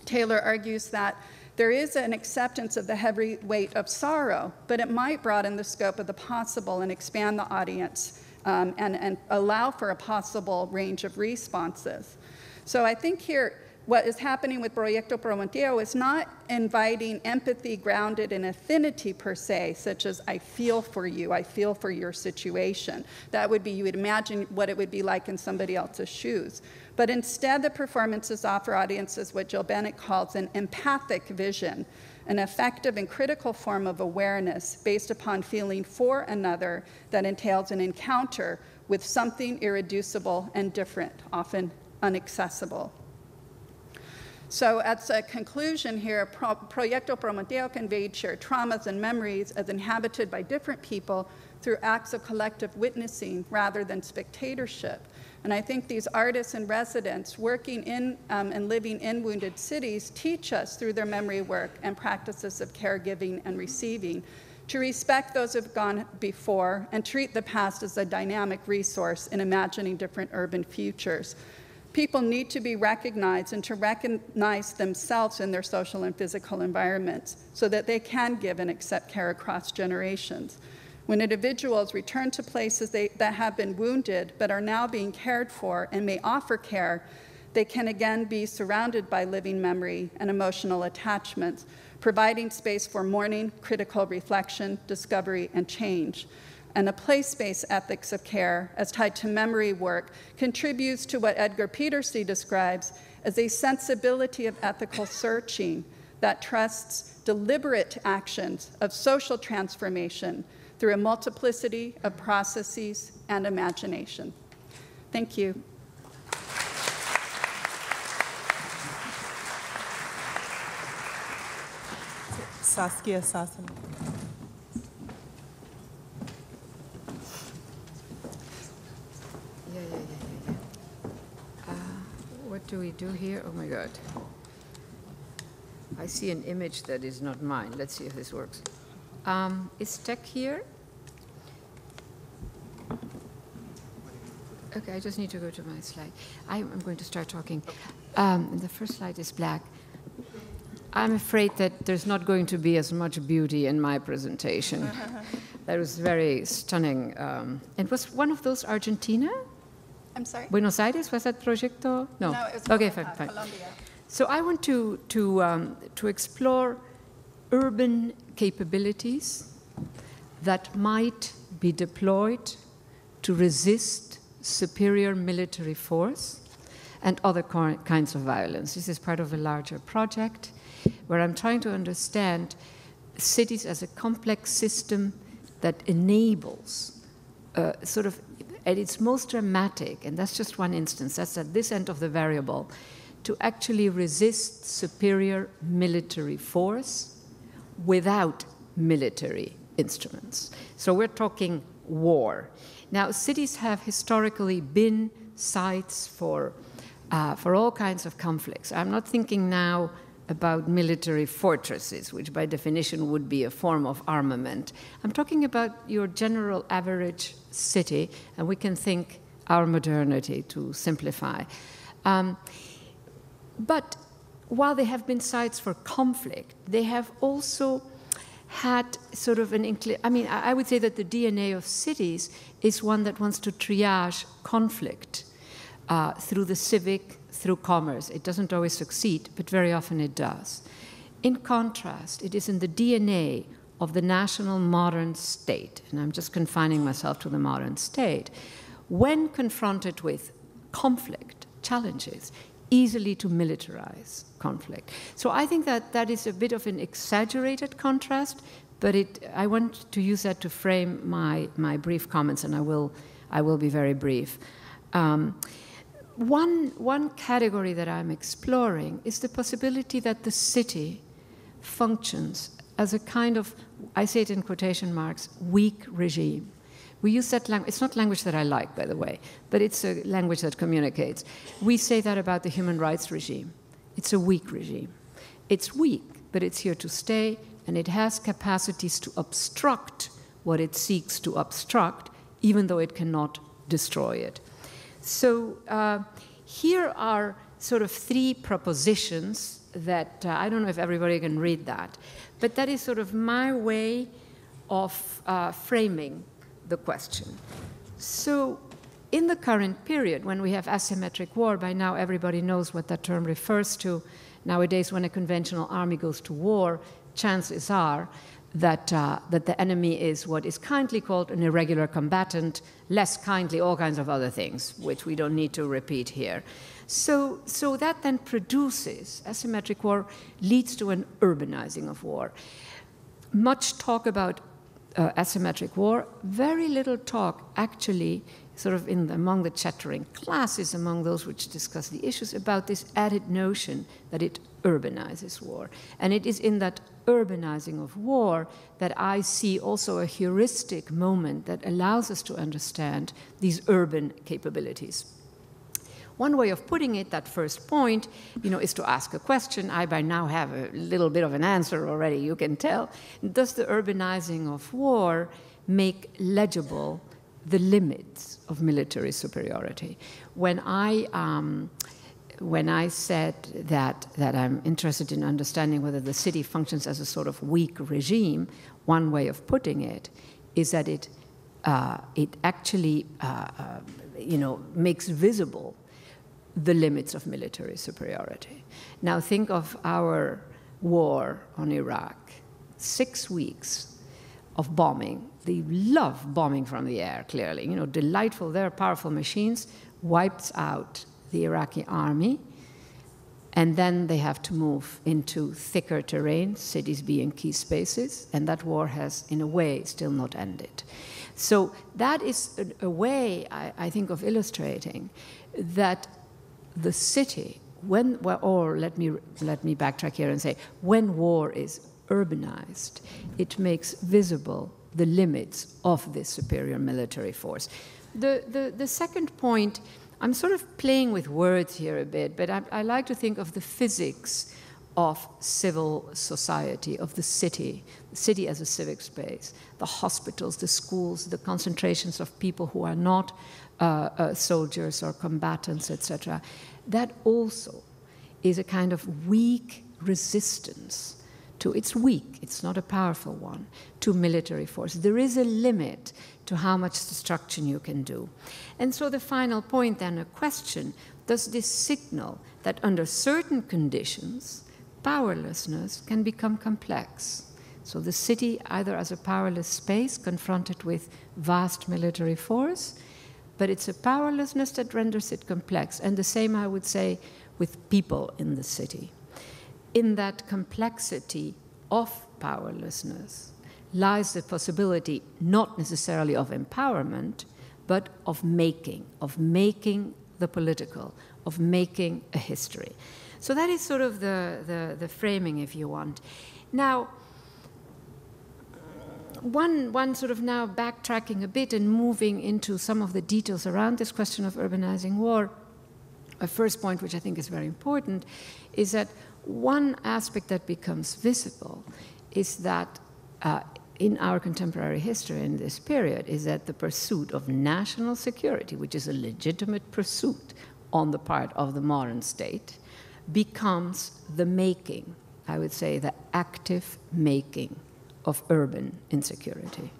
S4: Taylor argues that there is an acceptance of the heavy weight of sorrow, but it might broaden the scope of the possible and expand the audience and allow for a possible range of responses. So I think here what is happening with Proyecto Prometeo is not inviting empathy grounded in affinity per se, such as I feel for you, I feel for your situation. That would be, you would imagine what it would be like in somebody else's shoes. But instead, the performances offer audiences what Jill Bennett calls an empathic vision, an effective and critical form of awareness based upon feeling for another that entails an encounter with something irreducible and different, often inaccessible. So as a conclusion here, Proyecto Prometeo conveyed shared traumas and memories as inhabited by different people through acts of collective witnessing rather than spectatorship. And I think these artists and residents working in and living in wounded cities teach us through their memory work and practices of caregiving and receiving to respect those who have gone before and treat the past as a dynamic resource in imagining different urban futures. People need to be recognized and to recognize themselves in their social and physical environments so that they can give and accept care across generations. When individuals return to places that have been wounded but are now being cared for and may offer care, they can again be surrounded by living memory and emotional attachments, providing space for mourning, critical reflection, discovery, and change. And a place-based ethics of care, as tied to memory work, contributes to what Edgar Peterson describes as a sensibility of ethical searching that trusts deliberate actions of social transformation through a multiplicity of processes and imagination. Thank you.
S3: Saskia Sassen.
S5: What do we do here? Oh my God. I see an image that is not mine. Let's see if this works. Is tech here? Okay, I just need to go to my slide. I'm going to start talking. The first slide is black. I'm afraid that there's not going to be as much beauty in my presentation. That was very stunning. And was one of those Argentina?
S4: I'm sorry?
S5: Buenos Aires, was that Proyecto? No.
S4: No, it was
S5: okay,
S4: Bogotá,
S5: fine.
S4: Colombia.
S5: So I want to explore urban capabilities that might be deployed to resist superior military force and other kinds of violence. This is part of a larger project where I'm trying to understand cities as a complex system that enables sort of at its most dramatic, and that's just one instance, that's at this end of the variable, to actually resist superior military force without military instruments. So we're talking war. Now, cities have historically been sites for all kinds of conflicts. I'm not thinking now about military fortresses, which by definition would be a form of armament. I'm talking about your general average city, and we can think our modernity to simplify. But while they have been sites for conflict, they have also had sort of an I would say that the DNA of cities is one that wants to triage conflict through the civic, through commerce. It doesn't always succeed, but very often it does. In contrast, it is in the DNA of the national modern state, and I'm just confining myself to the modern state, when confronted with conflict, challenges, easily to militarize conflict. So I think that that is a bit of an exaggerated contrast, but I want to use that to frame my brief comments, and I will be very brief. One category that I'm exploring is the possibility that the city functions as a kind of, I say it in quotation marks, weak regime. We use that language. It's not language that I like, by the way, but it's a language that communicates. We say that about the human rights regime. It's a weak regime. It's weak, but it's here to stay, and it has capacities to obstruct what it seeks to obstruct, even though it cannot destroy it. So here are sort of three propositions that I don't know if everybody can read that, but that is sort of my way of framing the question. So in the current period, when we have asymmetric war, by now everybody knows what that term refers to. Nowadays, when a conventional army goes to war, chances are that the enemy is what is kindly called an irregular combatant, less kindly all kinds of other things, which we don't need to repeat here. So that then produces, asymmetric war leads to an urbanizing of war. Much talk about asymmetric war, very little talk actually sort of among the chattering classes, among those which discuss the issues, about this added notion that it urbanizes war. And it is in that urbanizing of war that I see also a heuristic moment that allows us to understand these urban capabilities. One way of putting it, that first point, is to ask a question. I by now have a little bit of an answer already, you can tell. Does the urbanizing of war make legible the limits of military superiority? When I said that I'm interested in understanding whether the city functions as a sort of weak regime, one way of putting it is that it actually makes visible the limits of military superiority. Now think of our war on Iraq. 6 weeks of bombing. They love bombing from the air, clearly. Delightful, they're powerful machines, wipes out the Iraqi army, and then they have to move into thicker terrain, cities being key spaces, and that war has, in a way, still not ended. So that is a way, I think, of illustrating that the city, or let me backtrack here and say, when war is urbanized, it makes visible the limits of this superior military force. The second point, I'm sort of playing with words here a bit, but I like to think of the physics of civil society, of the city as a civic space, the hospitals, the schools, the concentrations of people who are not soldiers or combatants, etc. That also is a kind of weak resistance to, it's weak, it's not a powerful one, to military force. There is a limit to how much destruction you can do. And so the final point then, a question, does this signal that under certain conditions, powerlessness can become complex? So the city either as a powerless space confronted with vast military force, but it's a powerlessness that renders it complex. And the same, I would say, with people in the city. In that complexity of powerlessness lies the possibility not necessarily of empowerment, but of making the political, of making a history. So that is sort of the framing, if you want. Now, one sort of now backtracking a bit and moving into some of the details around this question of urbanizing war, a first point which I think is very important is that one aspect that becomes visible is that in our contemporary history in this period is that the pursuit of national security, which is a legitimate pursuit on the part of the modern state, becomes the making, I would say, the active making of urban insecurity.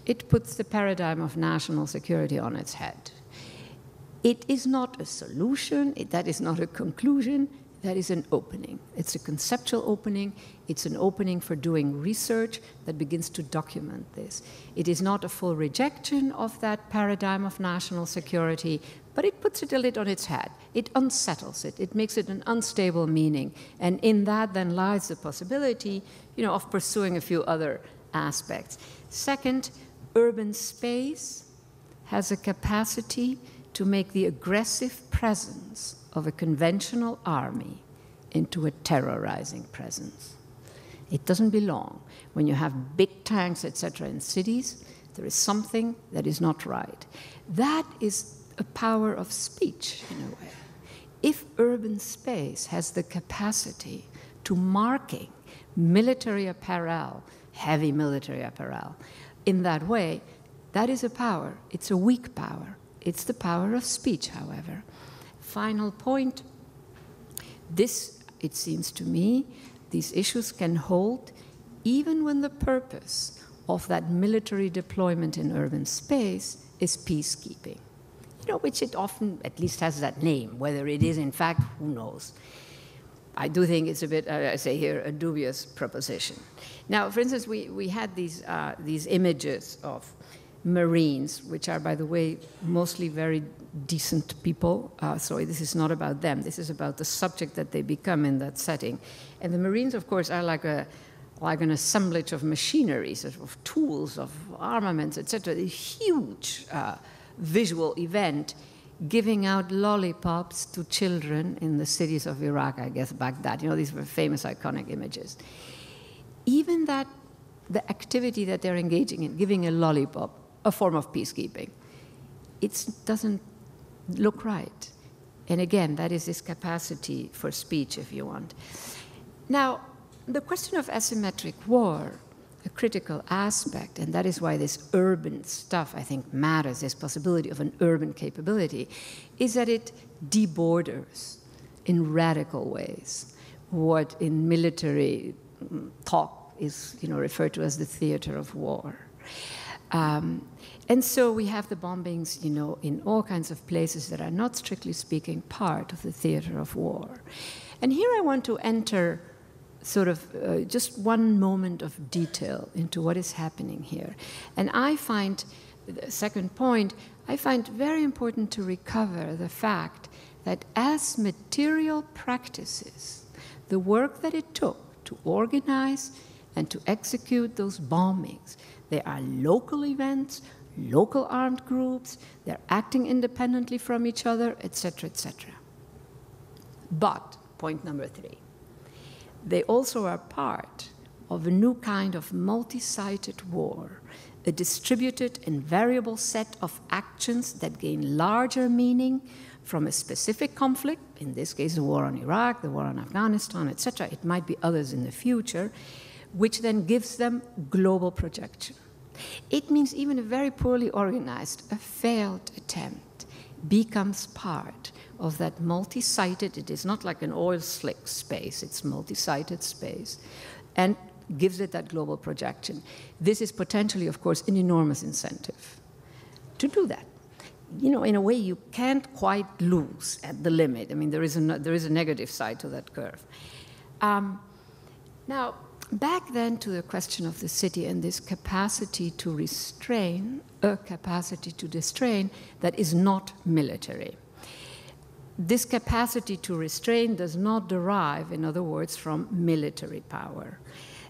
S5: It puts the paradigm of national security on its head. It is not a solution, that is not a conclusion, that is an opening. It's a conceptual opening, it's an opening for doing research that begins to document this. It is not a full rejection of that paradigm of national security, but it puts it a little on its head. It unsettles it, it makes it an unstable meaning, and in that then lies the possibility, of pursuing a few other aspects. Second, urban space has a capacity to make the aggressive presence of a conventional army into a terrorizing presence. It doesn't belong. When you have big tanks, etc., in cities, there is something that is not right. That is a power of speech, in a way. If urban space has the capacity to marking military apparel, heavy military apparel, in that way, that is a power. It's a weak power. It's the power of speech, however. Final point, this, it seems to me, these issues can hold even when the purpose of that military deployment in urban space is peacekeeping. which it often at least has that name. Whether it is in fact, who knows? I do think it's a bit, I say here, a dubious proposition. Now, for instance, we had these images of Marines, which are, by the way, mostly very decent people. So this is not about them. This is about the subject that they become in that setting. And the Marines, of course, are like an assemblage of machinery, sort of tools, of armaments, etc. A huge visual event, giving out lollipops to children in the cities of Iraq, I guess, Baghdad. These were famous, iconic images. Even that, the activity that they're engaging in, giving a lollipop, a form of peacekeeping, it doesn't look right. And again, that is this capacity for speech, if you want. Now, the question of asymmetric war, a critical aspect, and that is why this urban stuff, I think, matters, this possibility of an urban capability, is that it deborders in radical ways what in military talk is referred to as the theater of war. And so we have the bombings, in all kinds of places that are not, strictly speaking, part of the theater of war. And here I want to enter sort of just one moment of detail into what is happening here. And I find, the second point, I find very important to recover the fact that as material practices, the work that it took to organize and to execute those bombings, they are local events, local armed groups, they're acting independently from each other, etc., etc. But, point number 3, they also are part of a new kind of multi-sided war, a distributed and variable set of actions that gain larger meaning from a specific conflict, in this case the war on Iraq, the war on Afghanistan, etc. It might be others in the future, which then gives them global projection. It means even a very poorly organized, a failed attempt becomes part of that multi-sided, it is not like an oil slick space, it's multi-sided space, and gives it that global projection. This is potentially, of course, an enormous incentive to do that. In a way you can't quite lose at the limit. I mean, there is a negative side to that curve. Now, back then to the question of the city and this capacity to restrain, a capacity to restrain that is not military. This capacity to restrain does not derive, in other words, from military power.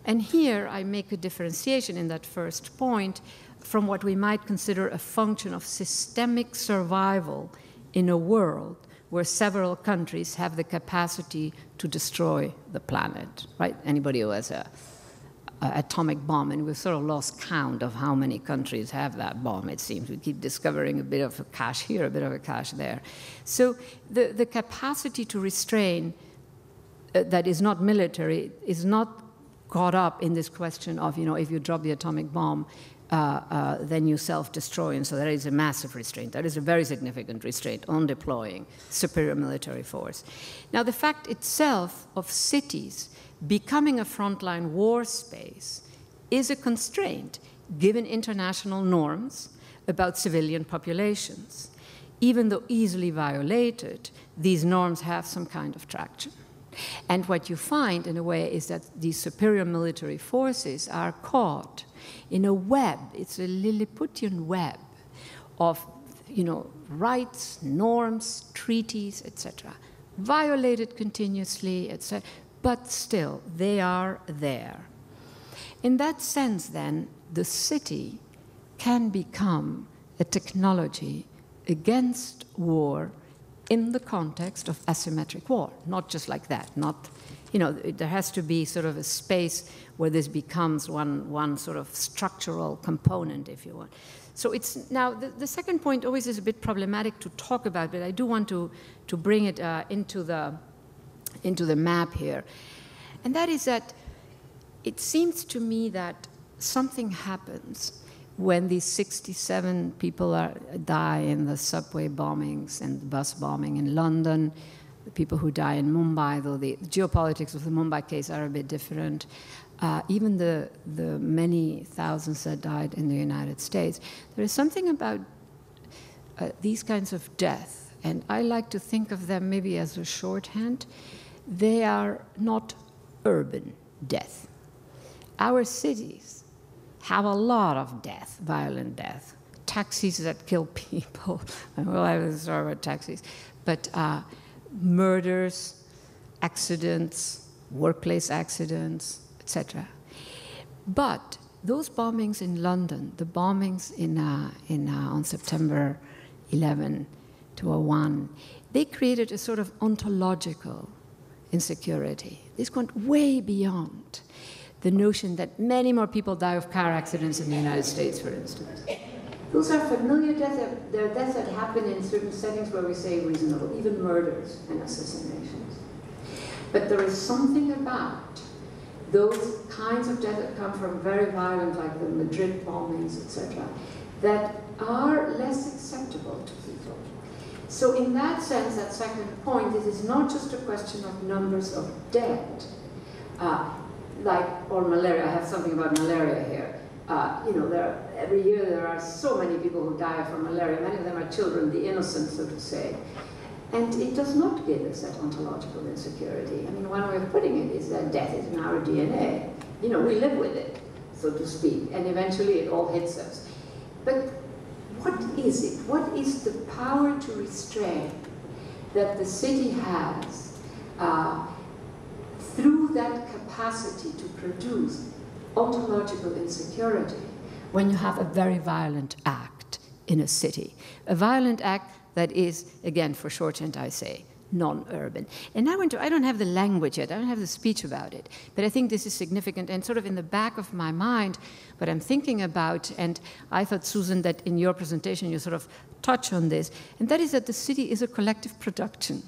S5: And here I make a differentiation in that first point from what we might consider a function of systemic survival in a world where several countries have the capacity to destroy the planet, right? Anybody who has an atomic bomb, and we've sort of lost count of how many countries have that bomb, it seems. We keep discovering a bit of a cache here, a bit of a cache there. So the capacity to restrain that is not military is not caught up in this question of, if you drop the atomic bomb, then you self-destroy, and so there is a massive restraint. There is a very significant restraint on deploying superior military force. Now, the fact itself of cities becoming a frontline war space is a constraint given international norms about civilian populations. Even though easily violated, these norms have some kind of traction. And what you find, in a way, is that these superior military forces are caught in a web. It's a Lilliputian web of, rights, norms, treaties, etc., violated continuously, etc., but still, they are there. In that sense, then, the city can become a technology against war in the context of asymmetric war, not just like that, not, there has to be sort of a space where this becomes one sort of structural component, if you want. So it's, now, the second point always is a bit problematic to talk about, but I do want to bring it into the map here. And that is that it seems to me that something happens when these 67 people die in the subway bombings and the bus bombing in London, the people who die in Mumbai, though the geopolitics of the Mumbai case are a bit different, even the many thousands that died in the United States. There is something about these kinds of death, and I like to think of them maybe as a shorthand, they are not urban death. Our cities have a lot of death, violent death, taxis that kill people. Well, I was sorry about taxis, but murders, accidents, workplace accidents, etc. But those bombings in London, the bombings on September 11, 2001, they created a sort of ontological insecurity. This went way beyond the notion that many more people die of car accidents in the United States, for instance. Those are familiar deaths. They're deaths that happen in certain settings where we say reasonable, even murders and assassinations. But there is something about those kinds of deaths that come from very violent, like the Madrid bombings, etc., that are less acceptable to people. So in that sense, that second point, it is not just a question of numbers of dead, or malaria. I have something about malaria here. Every year there are so many people who die from malaria. Many of them are children, the innocent, so to say. And it does not give us that ontological insecurity. I mean, one way of putting it is that death is in our DNA. We live with it, so to speak, and eventually it all hits us. But what is it? What is the power to restrain that the city has through that capacity to produce ontological insecurity when you have a very violent act in a city? A violent act that is, again, for shorthand I say, non-urban. And I don't have the language yet, I don't have the speech about it, but I think this is significant and sort of in the back of my mind what I'm thinking about, and I thought, Susan, that in your presentation you sort of touch on this, and that is that the city is a collective production.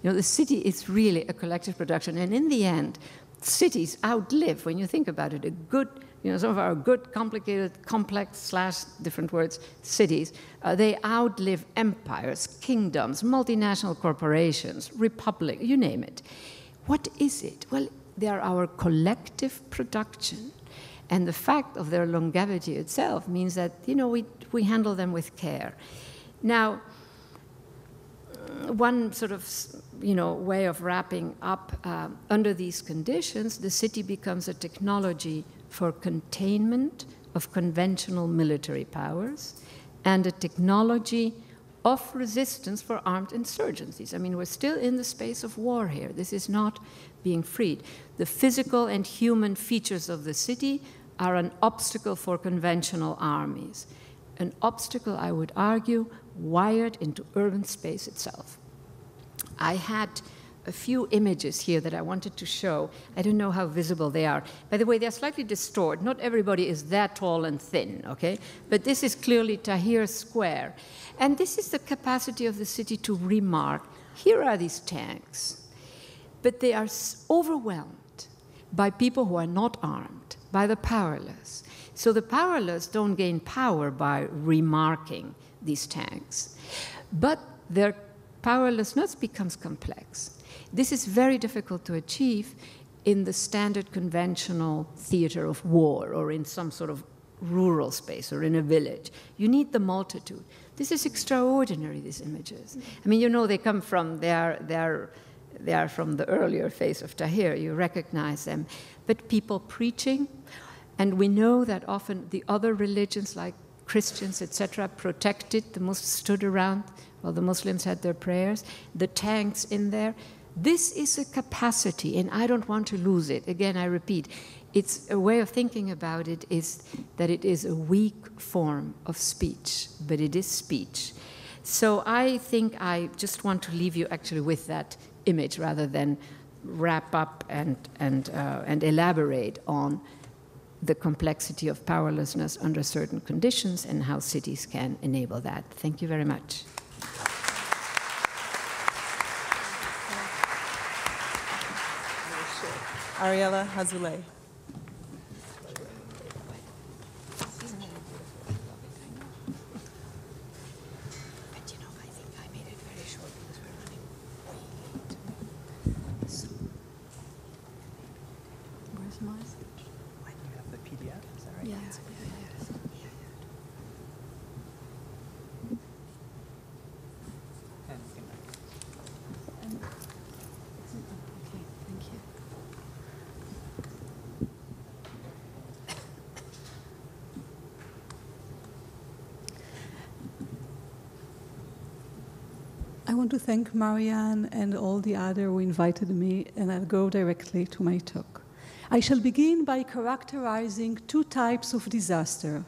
S5: The city is really a collective production, and in the end, cities outlive, when you think about it, some of our good, complicated, complex / different words, cities, they outlive empires, kingdoms, multinational corporations, republic, you name it. What is it? Well, they are our collective production. And the fact of their longevity itself means that, we handle them with care. Now, one sort of, way of wrapping up, under these conditions, the city becomes a technology for containment of conventional military powers and a technology of resistance for armed insurgencies. I mean, we're still in the space of war here. This is not being freed. The physical and human features of the city are an obstacle for conventional armies. An obstacle, I would argue, wired into urban space itself. I had a few images here that I wanted to show. I don't know how visible they are. By the way, they're slightly distorted. Not everybody is that tall and thin, okay? But this is clearly Tahrir Square. And this is the capacity of the city to remark, here are these tanks, but they are overwhelmed by people who are not armed, by the powerless. So the powerless don't gain power by remarking these tanks, but their powerlessness becomes complex. This is very difficult to achieve in the standard conventional theater of war or in some sort of rural space or in a village. You need the multitude. This is extraordinary, these images. I mean, they come from, they are from the earlier phase of Tahrir. You recognize them. But people preaching, and we know that often the other religions like Christians, etc., protected, the Muslims stood around while the Muslims had their prayers, the tanks in there. This is a capacity, and I don't want to lose it. Again, I repeat, it's a way of thinking about it is that it is a weak form of speech, but it is speech. So I think I just want to leave you actually with that image rather than wrap up and elaborate on the complexity of powerlessness under certain conditions and how cities can enable that. Thank you very much.
S3: Ariella Hazulay.
S6: want to thank Marianne and all the other who invited me, and I'll go directly to my talk. I shall begin by characterizing two types of disaster.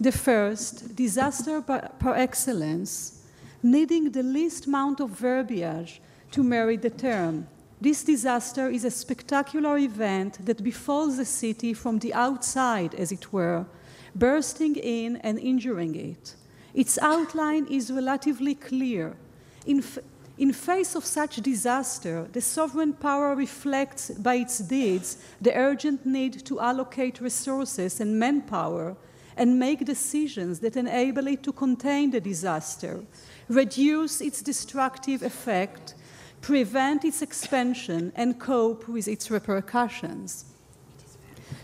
S6: The first, disaster par excellence, needing the least amount of verbiage to merit the term. This disaster is a spectacular event that befalls the city from the outside, as it were, bursting in and injuring it. Its outline is relatively clear. In face of such disaster, the sovereign power reflects by its deeds the urgent need to allocate resources and manpower and make decisions that enable it to contain the disaster, reduce its destructive effect, prevent its expansion, and cope with its repercussions.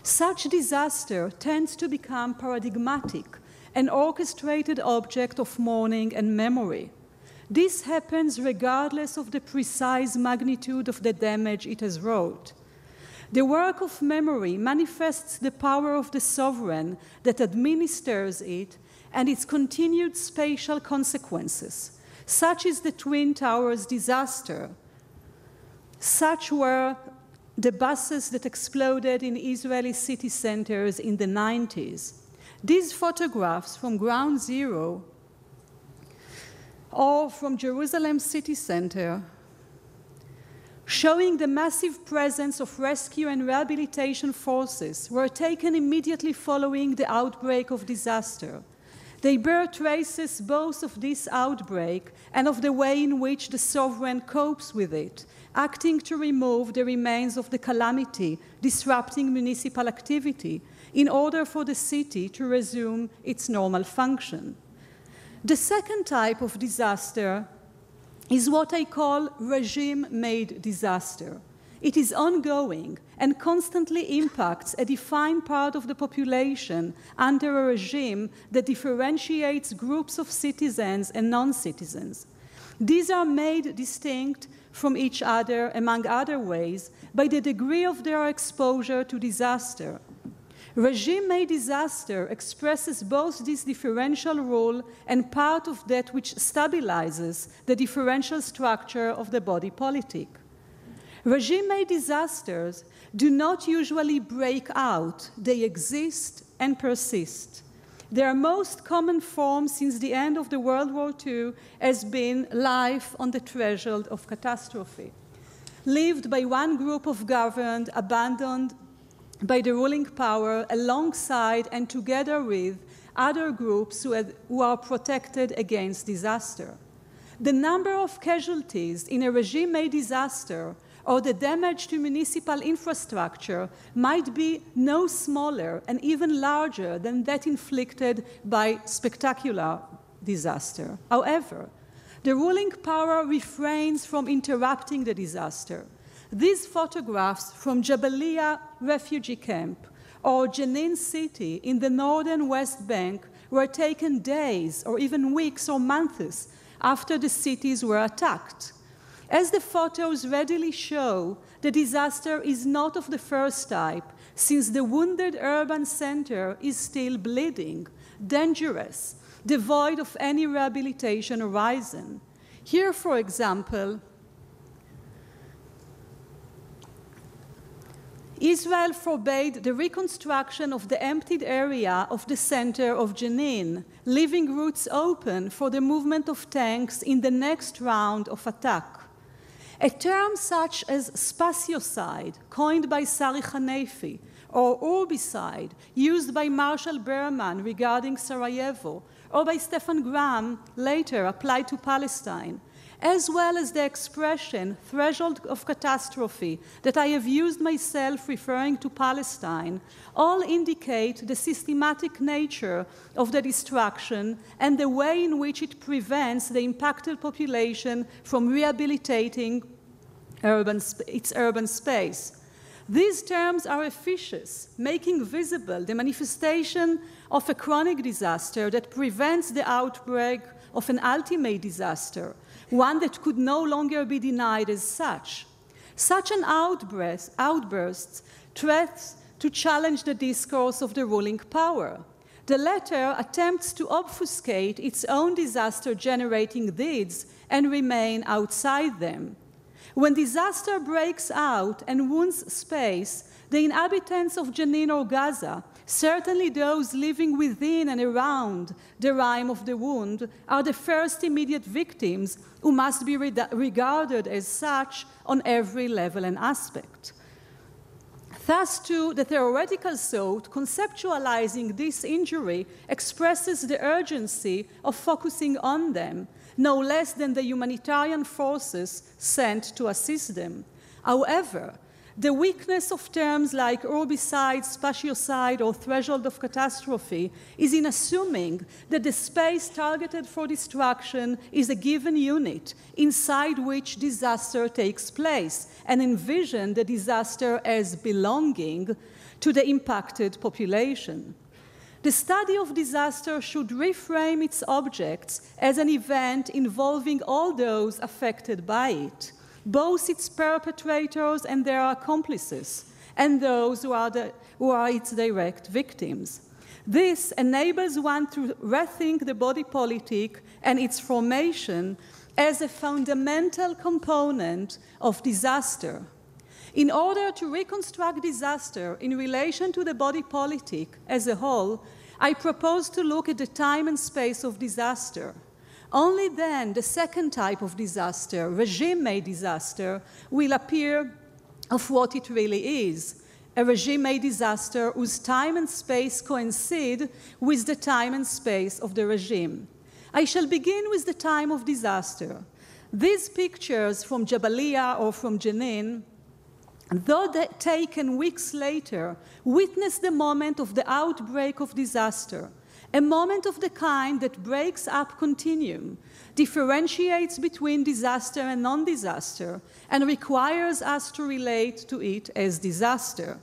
S6: Such disaster tends to become paradigmatic, an orchestrated object of mourning and memory. This happens regardless of the precise magnitude of the damage it has wrought. The work of memory manifests the power of the sovereign that administers it and its continued spatial consequences. Such is the Twin Towers disaster. Such were the buses that exploded in Israeli city centers in the 90s. These photographs from Ground Zero or from Jerusalem city center, showing the massive presence of rescue and rehabilitation forces, were taken immediately following the outbreak of disaster. They bear traces both of this outbreak and of the way in which the sovereign copes with it, acting to remove the remains of the calamity, disrupting municipal activity, in order for the city to resume its normal function. The second type of disaster is what I call regime-made disaster. It is ongoing and constantly impacts a defined part of the population under a regime that differentiates groups of citizens and non-citizens. These are made distinct from each other, among other ways, by the degree of their exposure to disaster. Regime-made disaster expresses both this differential role and part of that which stabilizes the differential structure of the body politic. Regime-made disasters do not usually break out. They exist and persist. Their most common form since the end of the World War II has been life on the threshold of catastrophe, lived by one group of governed, abandoned by the ruling power alongside and together with other groups who are protected against disaster. The number of casualties in a regime-made disaster or the damage to municipal infrastructure might be no smaller and even larger than that inflicted by spectacular disaster. However, the ruling power refrains from interrupting the disaster. These photographs from Jabalia refugee camp or Jenin city in the northern West Bank were taken days or even weeks or months after the cities were attacked. As the photos readily show, the disaster is not of the first type, since the wounded urban center is still bleeding, dangerous, devoid of any rehabilitation horizon. Here, for example, Israel forbade the reconstruction of the emptied area of the center of Jenin, leaving routes open for the movement of tanks in the next round of attack. A term such as spatiocide, coined by Sari Hanefi, or urbicide, used by Marshall Berman regarding Sarajevo, or by Stefan Graham, later applied to Palestine, as well as the expression threshold of catastrophe that I have used myself referring to Palestine, all indicate the systematic nature of the destruction and the way in which it prevents the impacted population from rehabilitating its urban space. These terms are efficacious, making visible the manifestation of a chronic disaster that prevents the outbreak of an ultimate disaster, one that could no longer be denied as such. Such an outburst threats to challenge the discourse of the ruling power. The latter attempts to obfuscate its own disaster-generating deeds and remain outside them. When disaster breaks out and wounds space, the inhabitants of Jenin or Gaza, certainly those living within and around the rime of the wound, are the first immediate victims who must be regarded as such on every level and aspect. Thus, too, the theoretical thought conceptualizing this injury expresses the urgency of focusing on them, no less than the humanitarian forces sent to assist them. However, the weakness of terms like urbicide, spatiocide, or threshold of catastrophe is in assuming that the space targeted for destruction is a given unit inside which disaster takes place, and envision the disaster as belonging to the impacted population. The study of disaster should reframe its objects as an event involving all those affected by it, both its perpetrators and their accomplices, and those who are its direct victims. This enables one to rethink the body politic and its formation as a fundamental component of disaster. In order to reconstruct disaster in relation to the body politic as a whole, I propose to look at the time and space of disaster. Only then the second type of disaster, regime-made disaster, will appear of what it really is, a regime-made disaster whose time and space coincide with the time and space of the regime. I shall begin with the time of disaster. These pictures from Jabalia or from Jenin, though taken weeks later, witness the moment of the outbreak of disaster, a moment of the kind that breaks up continuum, differentiates between disaster and non-disaster, and requires us to relate to it as disaster.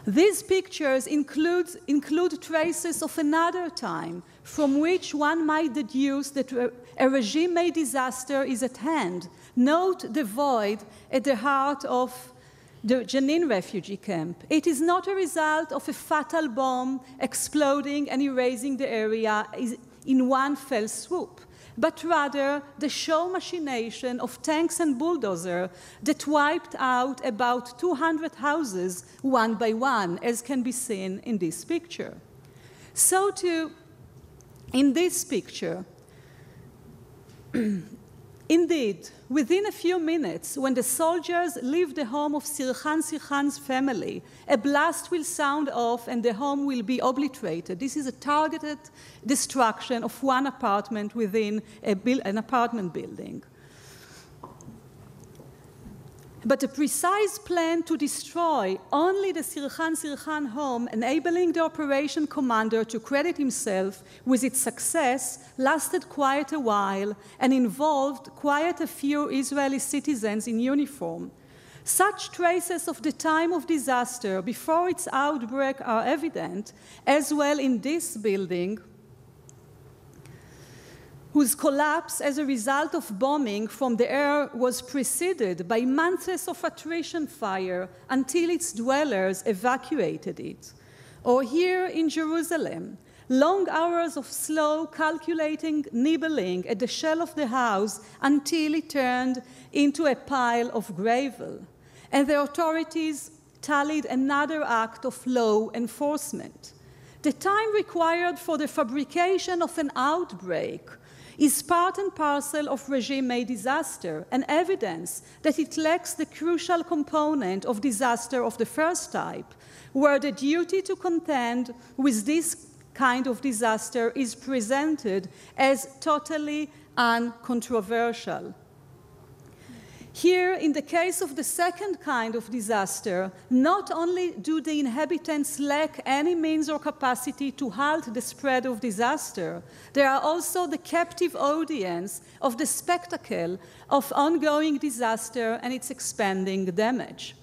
S6: These pictures include traces of another time from which one might deduce that a regime-made disaster is at hand. Note the void at the heart of the Jenin refugee camp. It is not a result of a fatal bomb exploding and erasing the area in one fell swoop, but rather the show machination of tanks and bulldozers that wiped out about 200 houses one by one, as can be seen in this picture. So too, in this picture, indeed, within a few minutes, when the soldiers leave the home of Sirhan's family, a blast will sound off and the home will be obliterated. This is a targeted destruction of one apartment within an apartment building. But a precise plan to destroy only the Sirhan home, enabling the operation commander to credit himself with its success, lasted quite a while and involved quite a few Israeli citizens in uniform. Such traces of the time of disaster before its outbreak are evident, as well in this building, whose collapse as a result of bombing from the air was preceded by months of attrition fire until its dwellers evacuated it. Or here in Jerusalem, long hours of slow, calculating nibbling at the shell of the house until it turned into a pile of gravel. And the authorities tallied another act of law enforcement. The time required for the fabrication of an outbreak is part and parcel of regime-made disaster, and evidence that it lacks the crucial component of disaster of the first type, where the duty to contend with this kind of disaster is presented as totally uncontroversial. Here, in the case of the second kind of disaster, not only do the inhabitants lack any means or capacity to halt the spread of disaster, they are also the captive audience of the spectacle of ongoing disaster and its expanding damage.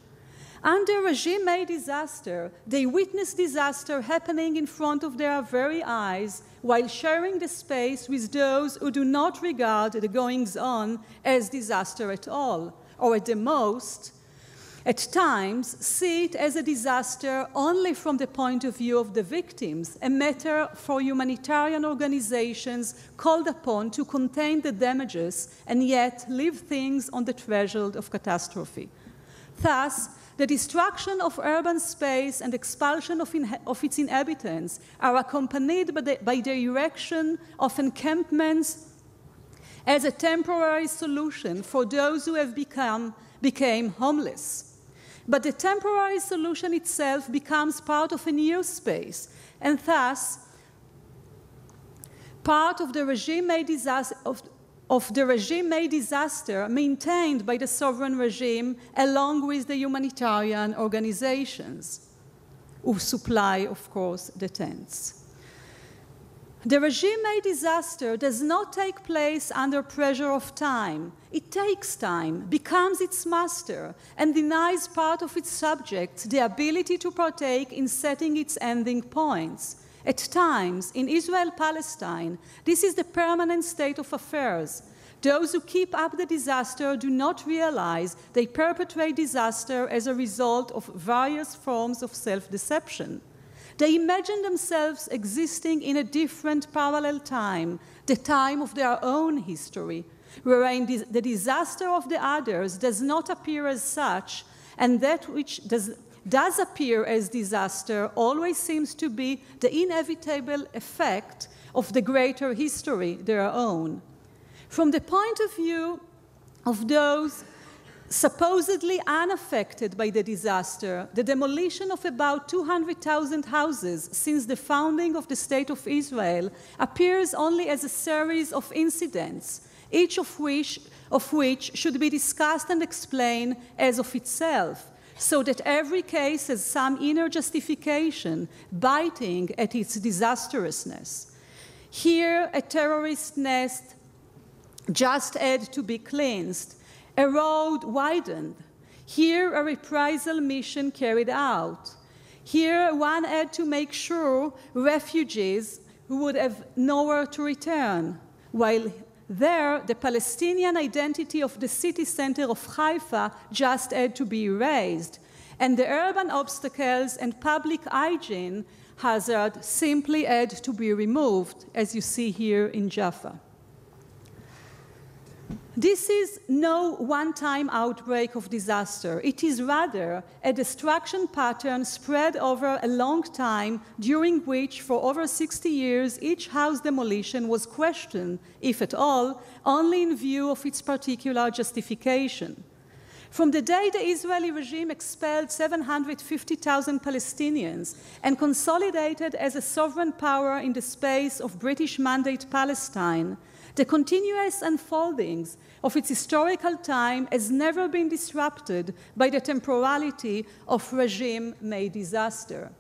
S6: Under regime-made disaster, they witness disaster happening in front of their very eyes while sharing the space with those who do not regard the goings-on as disaster at all, or at the most, at times see it as a disaster only from the point of view of the victims, a matter for humanitarian organizations called upon to contain the damages and yet leave things on the threshold of catastrophe. Thus, the destruction of urban space and expulsion of its inhabitants are accompanied by the erection of encampments as a temporary solution for those who have became homeless. But the temporary solution itself becomes part of a new space, and thus part of the regime-made disaster maintained by the sovereign regime along with the humanitarian organizations who supply, of course, the tents. The regime-made disaster does not take place under pressure of time. It takes time, becomes its master, and denies part of its subjects the ability to partake in setting its ending points. At times, in Israel-Palestine, this is the permanent state of affairs. Those who keep up the disaster do not realize they perpetrate disaster as a result of various forms of self-deception. They imagine themselves existing in a different parallel time, the time of their own history, wherein the disaster of the others does not appear as such, and that which does appear as disaster always seems to be the inevitable effect of the greater history, their own. From the point of view of those supposedly unaffected by the disaster, the demolition of about 200,000 houses since the founding of the State of Israel appears only as a series of incidents, each of which should be discussed and explained as of itself, so that every case has some inner justification biting at its disastrousness. Here, a terrorist nest just had to be cleansed, a road widened. Here, a reprisal mission carried out. Here, one had to make sure refugees would have nowhere to return, while there, the Palestinian identity of the city center of Haifa just had to be erased, and the urban obstacles and public hygiene hazard simply had to be removed, as you see here in Jaffa. This is no one-time outbreak of disaster. It is rather a destruction pattern spread over a long time, during which, for over 60 years, each house demolition was questioned, if at all, only in view of its particular justification. From the day the Israeli regime expelled 750,000 Palestinians and consolidated as a sovereign power in the space of British Mandate Palestine, the continuous unfoldings of its historical time has never been disrupted by the temporality of regime-made disaster.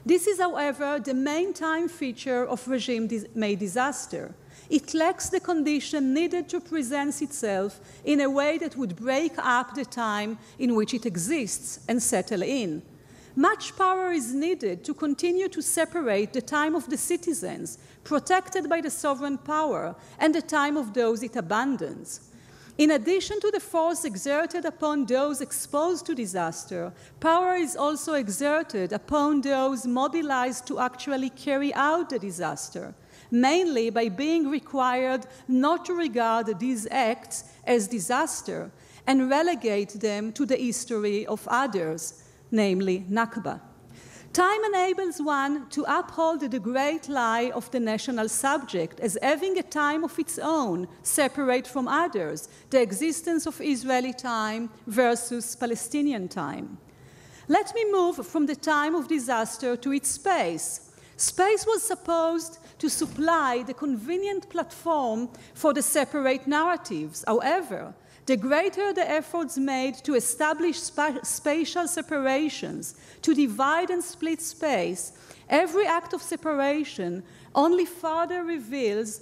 S6: This is, however, the main time feature of regime-made disaster. It lacks the condition needed to present itself in a way that would break up the time in which it exists and settle in. Much power is needed to continue to separate the time of the citizens, protected by the sovereign power, and the time of those it abandons. In addition to the force exerted upon those exposed to disaster, power is also exerted upon those mobilized to actually carry out the disaster, mainly by being required not to regard these acts as disaster and relegate them to the history of others, namely Nakba. Time enables one to uphold the great lie of the national subject as having a time of its own, separate from others, the existence of Israeli time versus Palestinian time. Let me move from the time of disaster to its space. Space was supposed to supply the convenient platform for the separate narratives. However, the greater the efforts made to establish spatial separations, to divide and split space, every act of separation only further reveals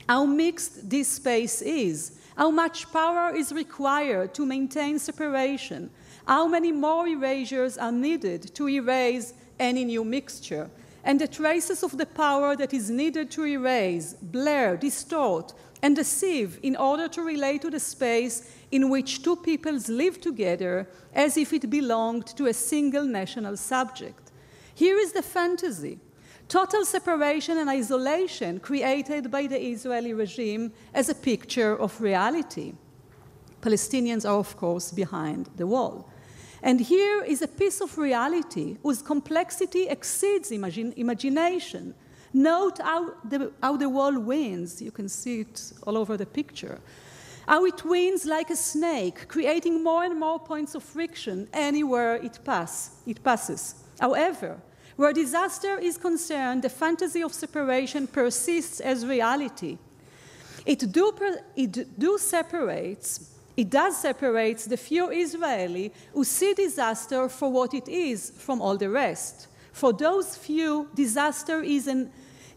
S6: how mixed this space is, how much power is required to maintain separation, how many more erasures are needed to erase any new mixture, and the traces of the power that is needed to erase, blur, distort, and deceive in order to relate to the space in which two peoples live together as if it belonged to a single national subject. Here is the fantasy: total separation and isolation created by the Israeli regime as a picture of reality. Palestinians are, of course, behind the wall. And here is a piece of reality whose complexity exceeds imagination. Note how the wall winds. You can see it all over the picture. How it winds like a snake, creating more and more points of friction anywhere it passes. However, where disaster is concerned, the fantasy of separation persists as reality. It does separate the few Israeli who see disaster for what it is from all the rest. For those few, disaster is an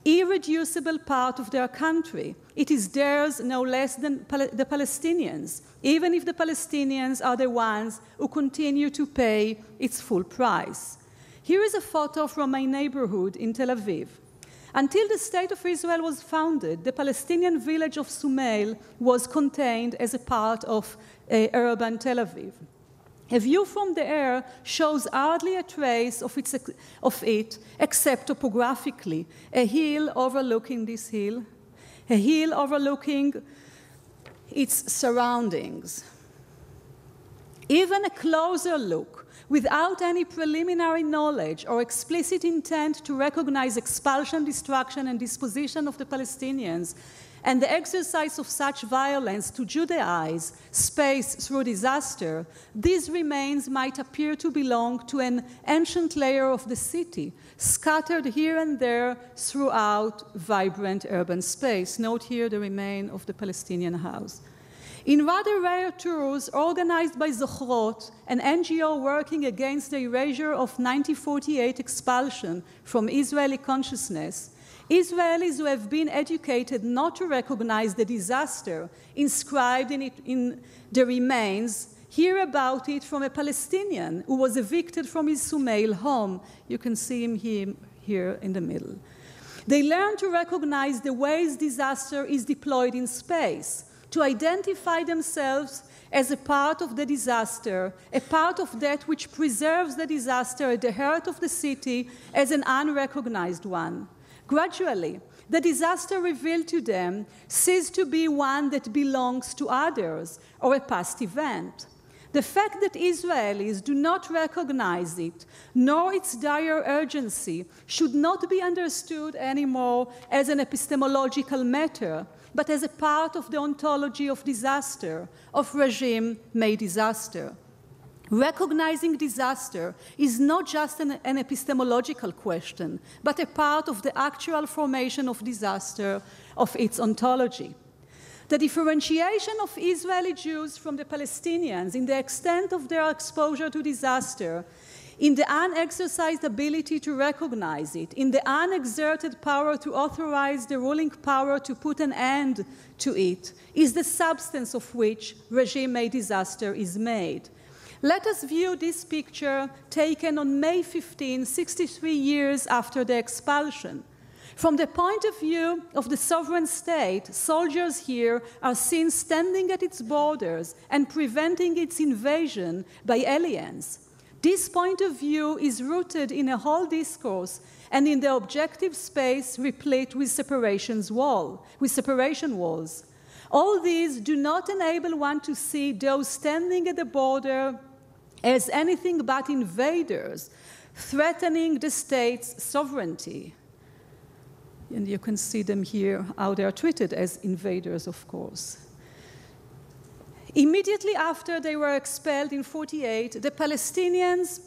S6: irreducible part of their country. It is theirs no less than the Palestinians, even if the Palestinians are the ones who continue to pay its full price. Here is a photo from my neighborhood in Tel Aviv. Until the State of Israel was founded, the Palestinian village of Sumail was contained as a part of urban Tel Aviv. A view from the air shows hardly a trace of it, except topographically. A hill overlooking this hill, a hill overlooking its surroundings. Even a closer look, without any preliminary knowledge or explicit intent to recognize expulsion, destruction, and disposition of the Palestinians, and the exercise of such violence to Judaize space through disaster, these remains might appear to belong to an ancient layer of the city, scattered here and there throughout vibrant urban space. Note here the remain of the Palestinian house. In rather rare tours organized by Zochrot, an NGO working against the erasure of 1948 expulsion from Israeli consciousness, Israelis who have been educated not to recognize the disaster inscribed in the remains hear about it from a Palestinian who was evicted from his Sumail home. You can see him here in the middle. They learn to recognize the ways disaster is deployed in space, to identify themselves as a part of the disaster, a part of that which preserves the disaster at the heart of the city as an unrecognized one. Gradually, the disaster revealed to them ceased to be one that belongs to others or a past event. The fact that Israelis do not recognize it, nor its dire urgency, should not be understood anymore as an epistemological matter, but as a part of the ontology of disaster, of regime-made disaster. Recognizing disaster is not just an epistemological question, but a part of the actual formation of disaster, of its ontology. The differentiation of Israeli Jews from the Palestinians in the extent of their exposure to disaster, in the unexercised ability to recognize it, in the unexerted power to authorize the ruling power to put an end to it, is the substance of which regime-made disaster is made. Let us view this picture taken on May 15, 63 years after the expulsion. From the point of view of the sovereign state, soldiers here are seen standing at its borders and preventing its invasion by aliens. This point of view is rooted in a whole discourse and in the objective space replete with separation walls. All these do not enable one to see those standing at the border as anything but invaders, threatening the state's sovereignty. And you can see them here, how they are treated as invaders, of course. Immediately after they were expelled in 1948, the Palestinians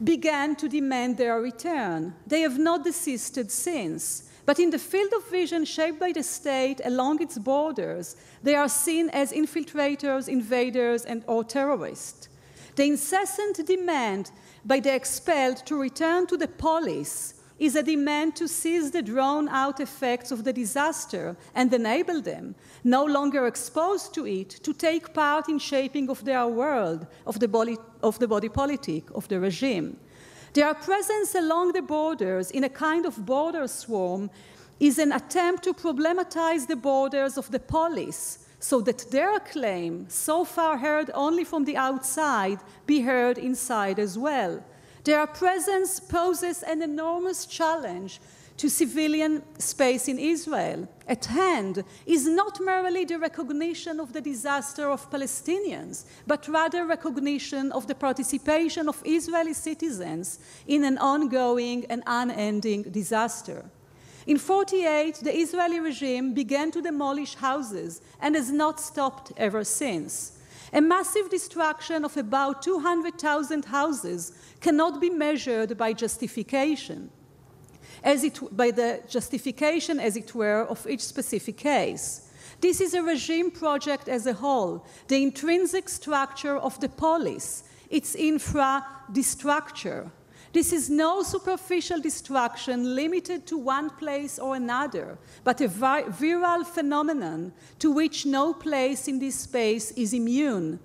S6: began to demand their return. They have not desisted since. But in the field of vision shaped by the state along its borders, they are seen as infiltrators, invaders, or terrorists. The incessant demand by the expelled to return to the polis is a demand to seize the drawn-out effects of the disaster and enable them, no longer exposed to it, to take part in shaping of their world, of the body politic, of the regime. Their presence along the borders in a kind of border swarm is an attempt to problematize the borders of the polis so that their claim, so far heard only from the outside, be heard inside as well. Their presence poses an enormous challenge to civilian space in Israel. At hand is not merely the recognition of the disaster of Palestinians, but rather recognition of the participation of Israeli citizens in an ongoing and unending disaster. In 1948, the Israeli regime began to demolish houses and has not stopped ever since. A massive destruction of about 200,000 houses cannot be measured by justification, by the justification, as it were, of each specific case. This is a regime project as a whole, the intrinsic structure of the polis, its infrastructure. This is no superficial destruction limited to one place or another, but a viral phenomenon to which no place in this space is immune.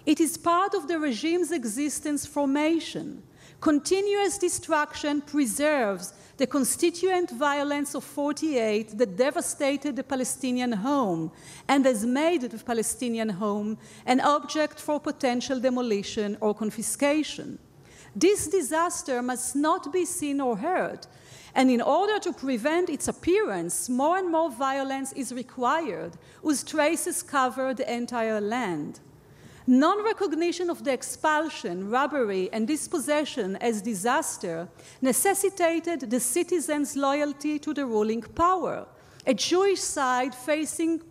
S6: It is part of the regime's existence formation. Continuous destruction preserves the constituent violence of 1948 that devastated the Palestinian home and has made the Palestinian home an object for potential demolition or confiscation. This disaster must not be seen or heard, and in order to prevent its appearance, more and more violence is required, whose traces cover the entire land. Non-recognition of the expulsion, robbery, and dispossession as disaster necessitated the citizens' loyalty to the ruling power, a Jewish side facing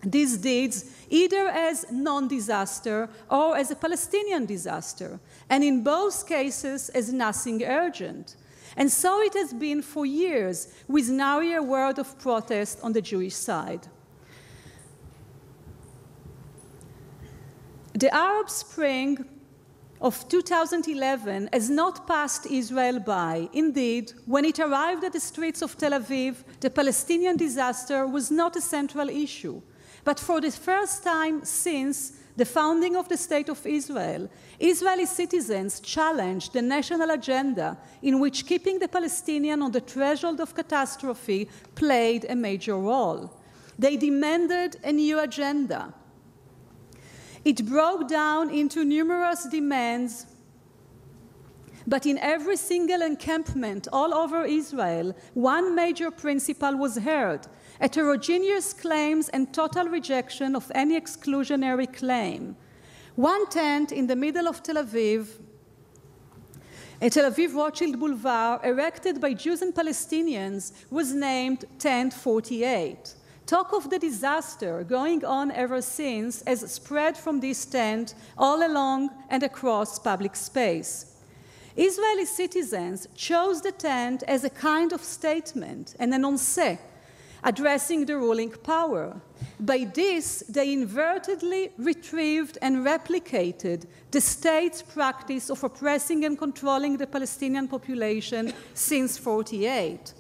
S6: these deeds either as non-disaster or as a Palestinian disaster, and in both cases as nothing urgent. And so it has been for years, with nary a word of protest on the Jewish side. The Arab Spring of 2011 has not passed Israel by. Indeed, when it arrived at the streets of Tel Aviv, the Palestinian disaster was not a central issue. But for the first time since the founding of the State of Israel, Israeli citizens challenged the national agenda in which keeping the Palestinian on the threshold of catastrophe played a major role. They demanded a new agenda. It broke down into numerous demands, but in every single encampment all over Israel, one major principle was heard: heterogeneous claims and total rejection of any exclusionary claim. One tent in the middle of Tel Aviv, a Tel Aviv Rothschild Boulevard, erected by Jews and Palestinians, was named Tent 48. Talk of the disaster going on ever since has spread from this tent all along and across public space. Israeli citizens chose the tent as a kind of statement, an énoncé, addressing the ruling power. By this, they inadvertently retrieved and replicated the state's practice of oppressing and controlling the Palestinian population since 1948.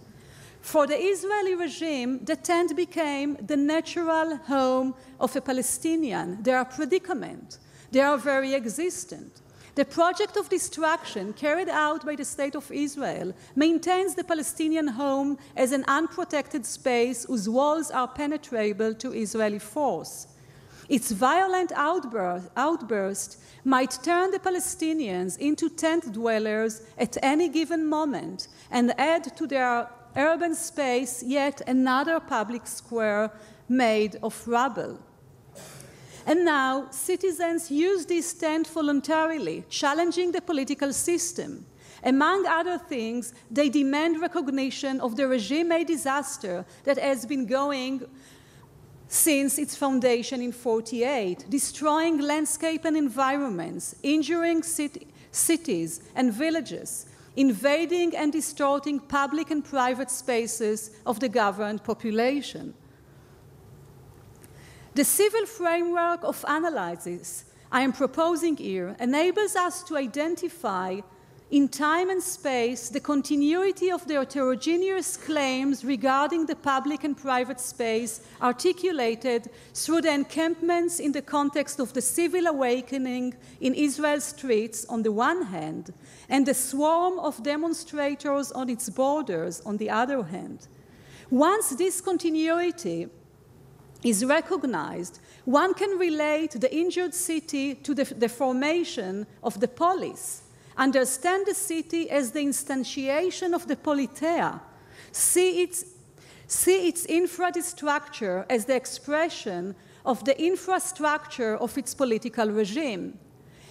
S6: For the Israeli regime, the tent became the natural home of a Palestinian, their predicament, their very existence. The project of destruction carried out by the State of Israel maintains the Palestinian home as an unprotected space whose walls are penetrable to Israeli force. Its violent outburst might turn the Palestinians into tent dwellers at any given moment and add to their urban space yet another public square made of rubble. And now, citizens use this tent voluntarily, challenging the political system. Among other things, they demand recognition of the regime-made disaster that has been going since its foundation in 1948, destroying landscape and environments, injuring cities and villages, invading and distorting public and private spaces of the governed population. The civil framework of analysis I am proposing here enables us to identify in time and space, the continuity of the heterogeneous claims regarding the public and private space articulated through the encampments in the context of the civil awakening in Israel's streets on the one hand, and the swarm of demonstrators on its borders on the other hand. Once this continuity is recognized, one can relate the injured city to the formation of the polis, understand the city as the instantiation of the politeia, see its infrastructure as the expression of the infrastructure of its political regime.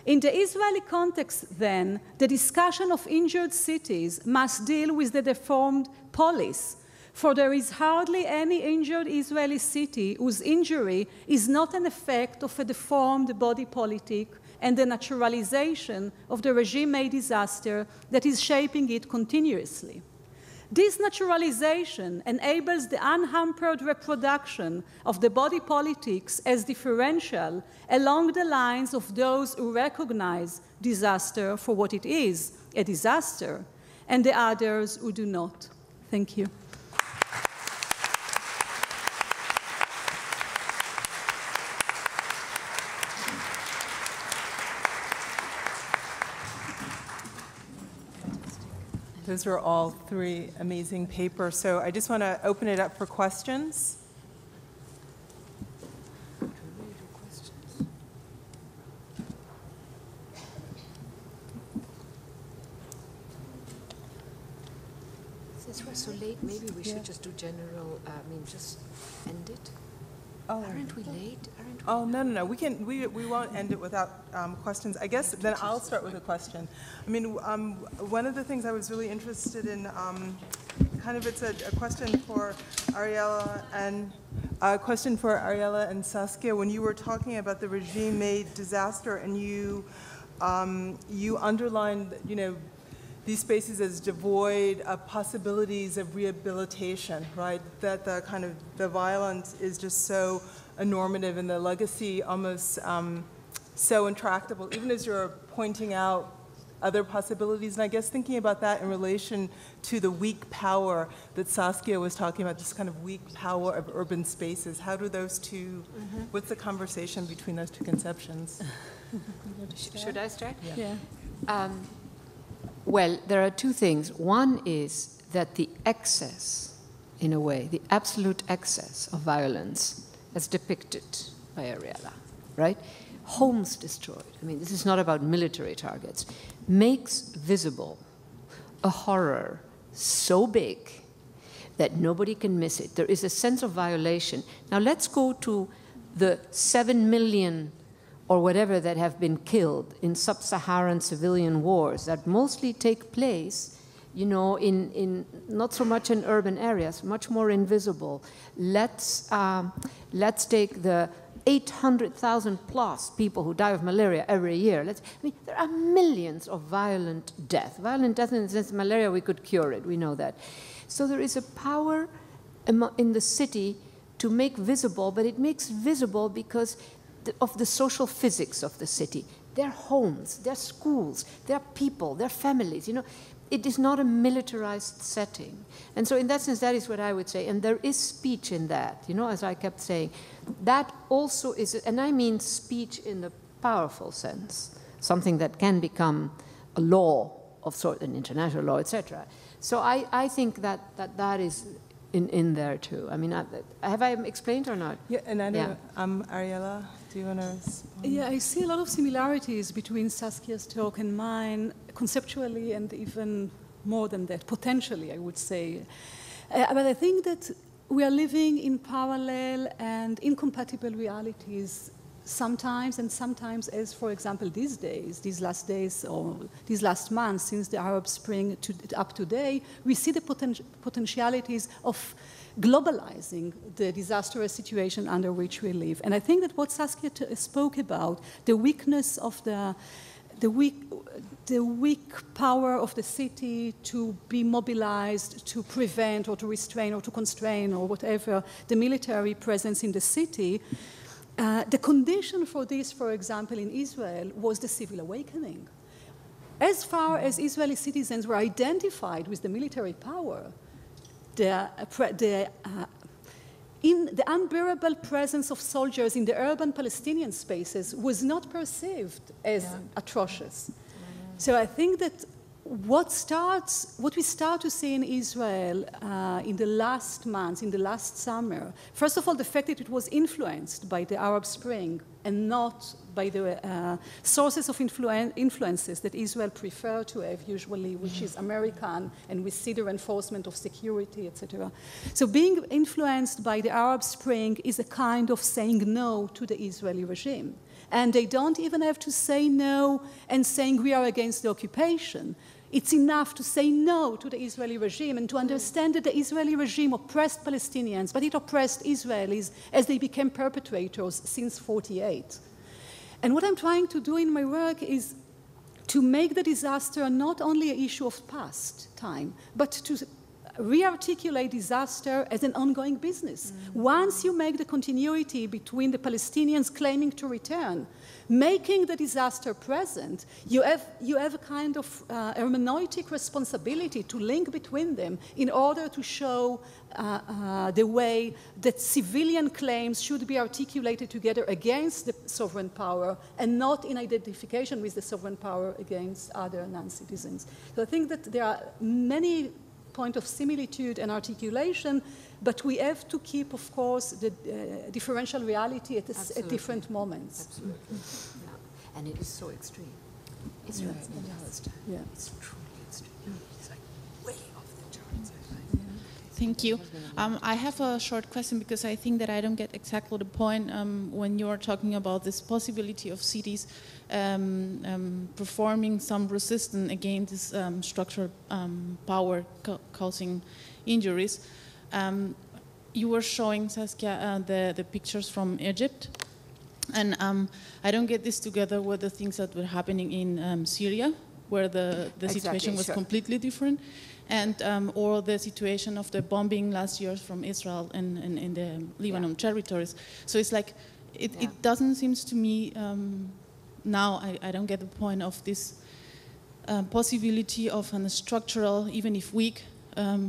S6: In the Israeli context, then, the discussion of injured cities must deal with the deformed polis, for there is hardly any injured Israeli city whose injury is not an effect of a deformed body politic and the naturalization of the regime-made disaster that is shaping it continuously. This naturalization enables the unhampered reproduction of the body politics as differential along the lines of those who recognize disaster for what it is, a disaster, and the others who do not. Thank you.
S3: Those were all three amazing papers. So I just want to open it up for questions.
S5: Since we're so late, maybe we should just do general, just end it.
S3: Oh.
S5: Aren't we late?
S3: Oh, no. We won't end it without questions. I guess then I'll start with a question. I mean, one of the things I was really interested in, it's a question for Ariella and Saskia. When you were talking about the regime-made disaster, and you underlined, these spaces as devoid of possibilities of rehabilitation, right? That the violence is just so normative and the legacy almost so intractable, even as you're pointing out other possibilities. And I guess thinking about that in relation to the weak power that Saskia was talking about, this kind of weak power of urban spaces. How do those two, what's the conversation between those two conceptions?
S5: Should I start?
S3: Yeah.
S5: Well, there are two things. One is that the excess, in a way, the absolute excess of violence as depicted by Ariella, right? Homes destroyed. I mean, this is not about military targets. Makes visible a horror so big that nobody can miss it. There is a sense of violation. Now let's go to the 7 million or whatever that have been killed in sub-Saharan civilian wars that mostly take place, in not so much in urban areas, much more invisible. Let's take the 800,000 plus people who die of malaria every year. There are millions of violent death. Violent death in the sense of malaria, we could cure it, we know that. So there is a power in the city to make visible, but it makes visible because of the social physics of the city. Their homes, their schools, their people, their families, it is not a militarized setting. And so in that sense, that is what I would say. And there is speech in that, as I kept saying. That also is, and I mean speech in the powerful sense, something that can become a law of sort, an international law, etc. So I think that is in there too. I mean, have I explained or not?
S3: Yeah, and I know, Ariella, do you want to respond?
S6: Yeah, I see a lot of similarities between Saskia's talk and mine, conceptually and even more than that, potentially, I would say. But I think that we are living in parallel and incompatible realities sometimes, and sometimes, as for example these days, these last days or these last months since the Arab Spring up to today, we see the potentialities of globalizing the disastrous situation under which we live. And I think that what Saskia spoke about, the weakness of the weak power of the city to be mobilized, to prevent or to restrain or to constrain or whatever the military presence in the city, the condition for this, for example, in Israel, was the civil awakening. As far as Israeli citizens were identified with the military power, the unbearable presence of soldiers in the urban Palestinian spaces was not perceived as atrocious. So I think that what we start to see in Israel in the last months, in the last summer, first of all, the fact that it was influenced by the Arab Spring and not by the sources of influences that Israel prefer to have usually, which is American, and we see the reinforcement of security, etc. So being influenced by the Arab Spring is a kind of saying no to the Israeli regime. And they don't even have to say no and saying we are against the occupation. It's enough to say no to the Israeli regime and to understand that the Israeli regime oppressed Palestinians, but it oppressed Israelis as they became perpetrators since 1948. And what I'm trying to do in my work is to make the disaster not only an issue of past time, but to re-articulate disaster as an ongoing business. Once you make the continuity between the Palestinians claiming to return, making the disaster present, you have a kind of hermeneutic responsibility to link between them in order to show the way that civilian claims should be articulated together against the sovereign power and not in identification with the sovereign power against other non-citizens. So I think that there are many points of similitude and articulation, but we have to keep, of course, the differential reality at different moments.
S5: Absolutely. Yeah. And it is so extreme. Israel and Palestine.
S6: Yeah.
S5: It's truly extreme. It's like way off the charts, I find.
S7: Thank you. I have a short question because I think that I don't get exactly the point when you are talking about this possibility of cities performing some resistance against this structural power causing injuries. You were showing, Saskia, the pictures from Egypt. And I don't get this together with the things that were happening in Syria, where the situation was completely different, and or the situation of the bombing last year from Israel and in the Lebanon territories. So it's like, it doesn't seem to me, now I don't get the point of this possibility of a structural, even if weak,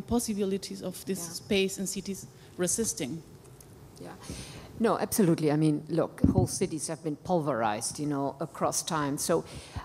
S7: possibilities of this space and cities resisting.
S5: Yeah. No, absolutely. I mean, look, whole cities have been pulverized, you know, across time. So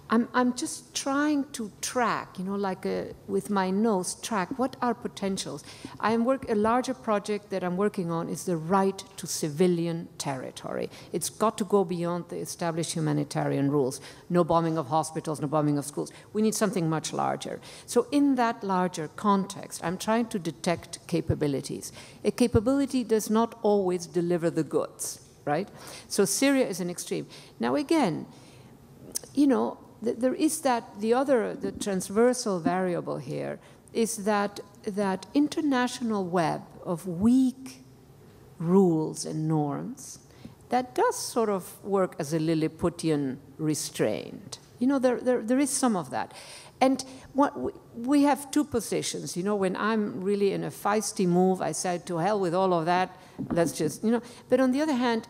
S5: I'm just trying to track, you know, like with my nose, track what are potentials. A larger project that I'm working on is the right to civilian territory. It's got to go beyond the established humanitarian rules. No bombing of hospitals, no bombing of schools. We need something much larger. So in that larger context, I'm trying to detect capabilities. A capability does not always deliver the goods, right? So Syria is an extreme. Now again, you know, there is the transversal variable here is that international web of weak rules and norms that does sort of work as a Lilliputian restraint. You know, there is some of that. And we have two positions. You know, when I'm really in a feisty move, I say, to hell with all of that, let's just, you know. But on the other hand,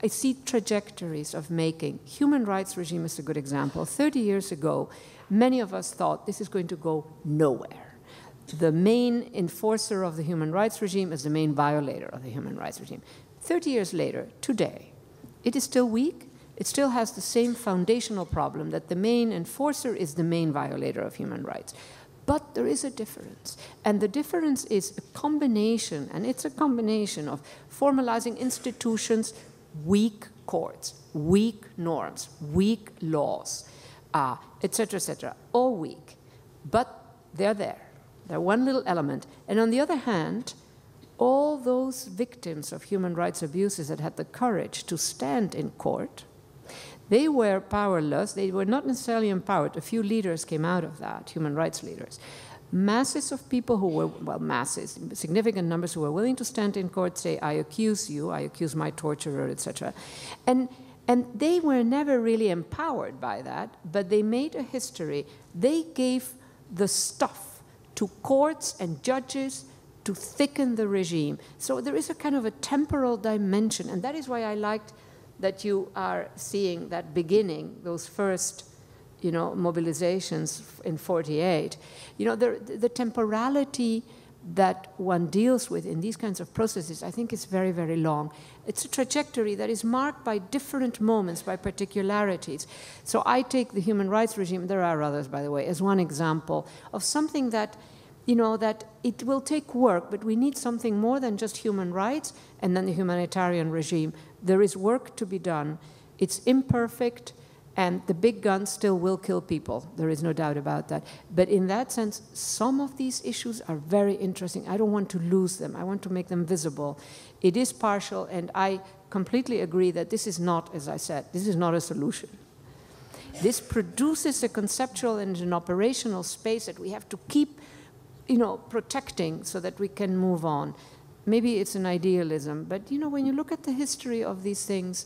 S5: I see trajectories of making. Human rights regime is a good example. 30 years ago, many of us thought this is going to go nowhere. The main enforcer of the human rights regime is the main violator of the human rights regime. 30 years later, today, it is still weak. It still has the same foundational problem that the main enforcer is the main violator of human rights. But there is a difference. And the difference is a combination, and it's a combination of formalizing institutions, weak courts, weak norms, weak laws, et cetera, all weak. But they're there. They're one little element. And on the other hand, all those victims of human rights abuses that had the courage to stand in court, they were powerless. They were not necessarily empowered. A few leaders came out of that, human rights leaders. Masses of people who were, well, masses, significant numbers who were willing to stand in court, say, I accuse you, I accuse my torturer, etc. And they were never really empowered by that, but they made a history. They gave the stuff to courts and judges to thicken the regime. So there is a kind of a temporal dimension, and that is why I liked that you are seeing that beginning, those first mobilizations in 48. The temporality that one deals with in these kinds of processes, I think, is very, very long. It's a trajectory that is marked by different moments, by particularities. So I take the human rights regime, there are others, by the way, as one example of something that, that it will take work, but we need something more than just human rights and then the humanitarian regime. There is work to be done. It's imperfect, and the big guns still will kill people. There is no doubt about that. But in that sense, some of these issues are very interesting. I don't want to lose them. I want to make them visible. It is partial, and I completely agree that this is not, as I said, this is not a solution. This produces a conceptual and an operational space that we have to keep, protecting so that we can move on. Maybe it's an idealism, but, when you look at the history of these things,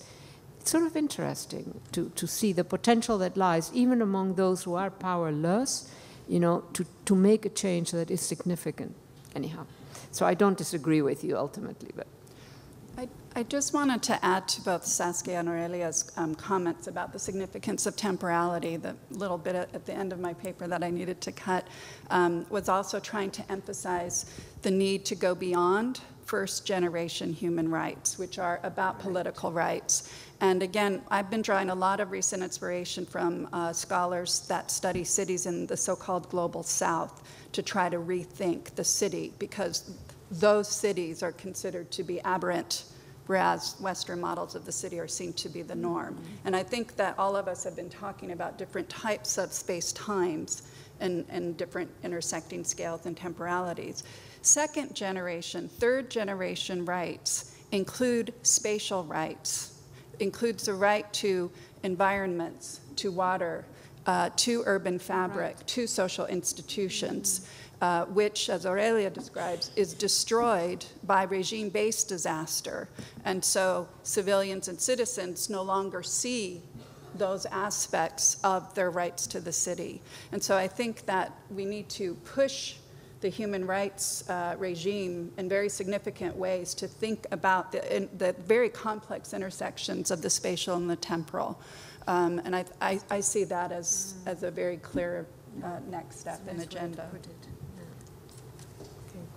S5: it's sort of interesting to see the potential that lies, even among those who are powerless, to make a change that is significant. Anyhow, so I don't disagree with you ultimately, but.
S4: I just wanted to add to both Saskia and Aurelia's comments about the significance of temporality. The little bit at the end of my paper that I needed to cut was also trying to emphasize the need to go beyond first-generation human rights, which are about political rights. And again, I've been drawing a lot of recent inspiration from scholars that study cities in the so-called global south to try to rethink the city, because those cities are considered to be aberrant, whereas Western models of the city are seen to be the norm. And I think that all of us have been talking about different types of space-times and different intersecting scales and temporalities. Second generation, third generation rights include spatial rights, includes the right to environments, to water, to urban fabric, to social institutions, which, as Aurelia describes, is destroyed by regime-based disaster. And so civilians and citizens no longer see those aspects of their rights to the city. And so I think that we need to push the human rights regime in very significant ways to think about the very complex intersections of the spatial and the temporal. And I see that as a very clear next step in agenda.
S3: Okay,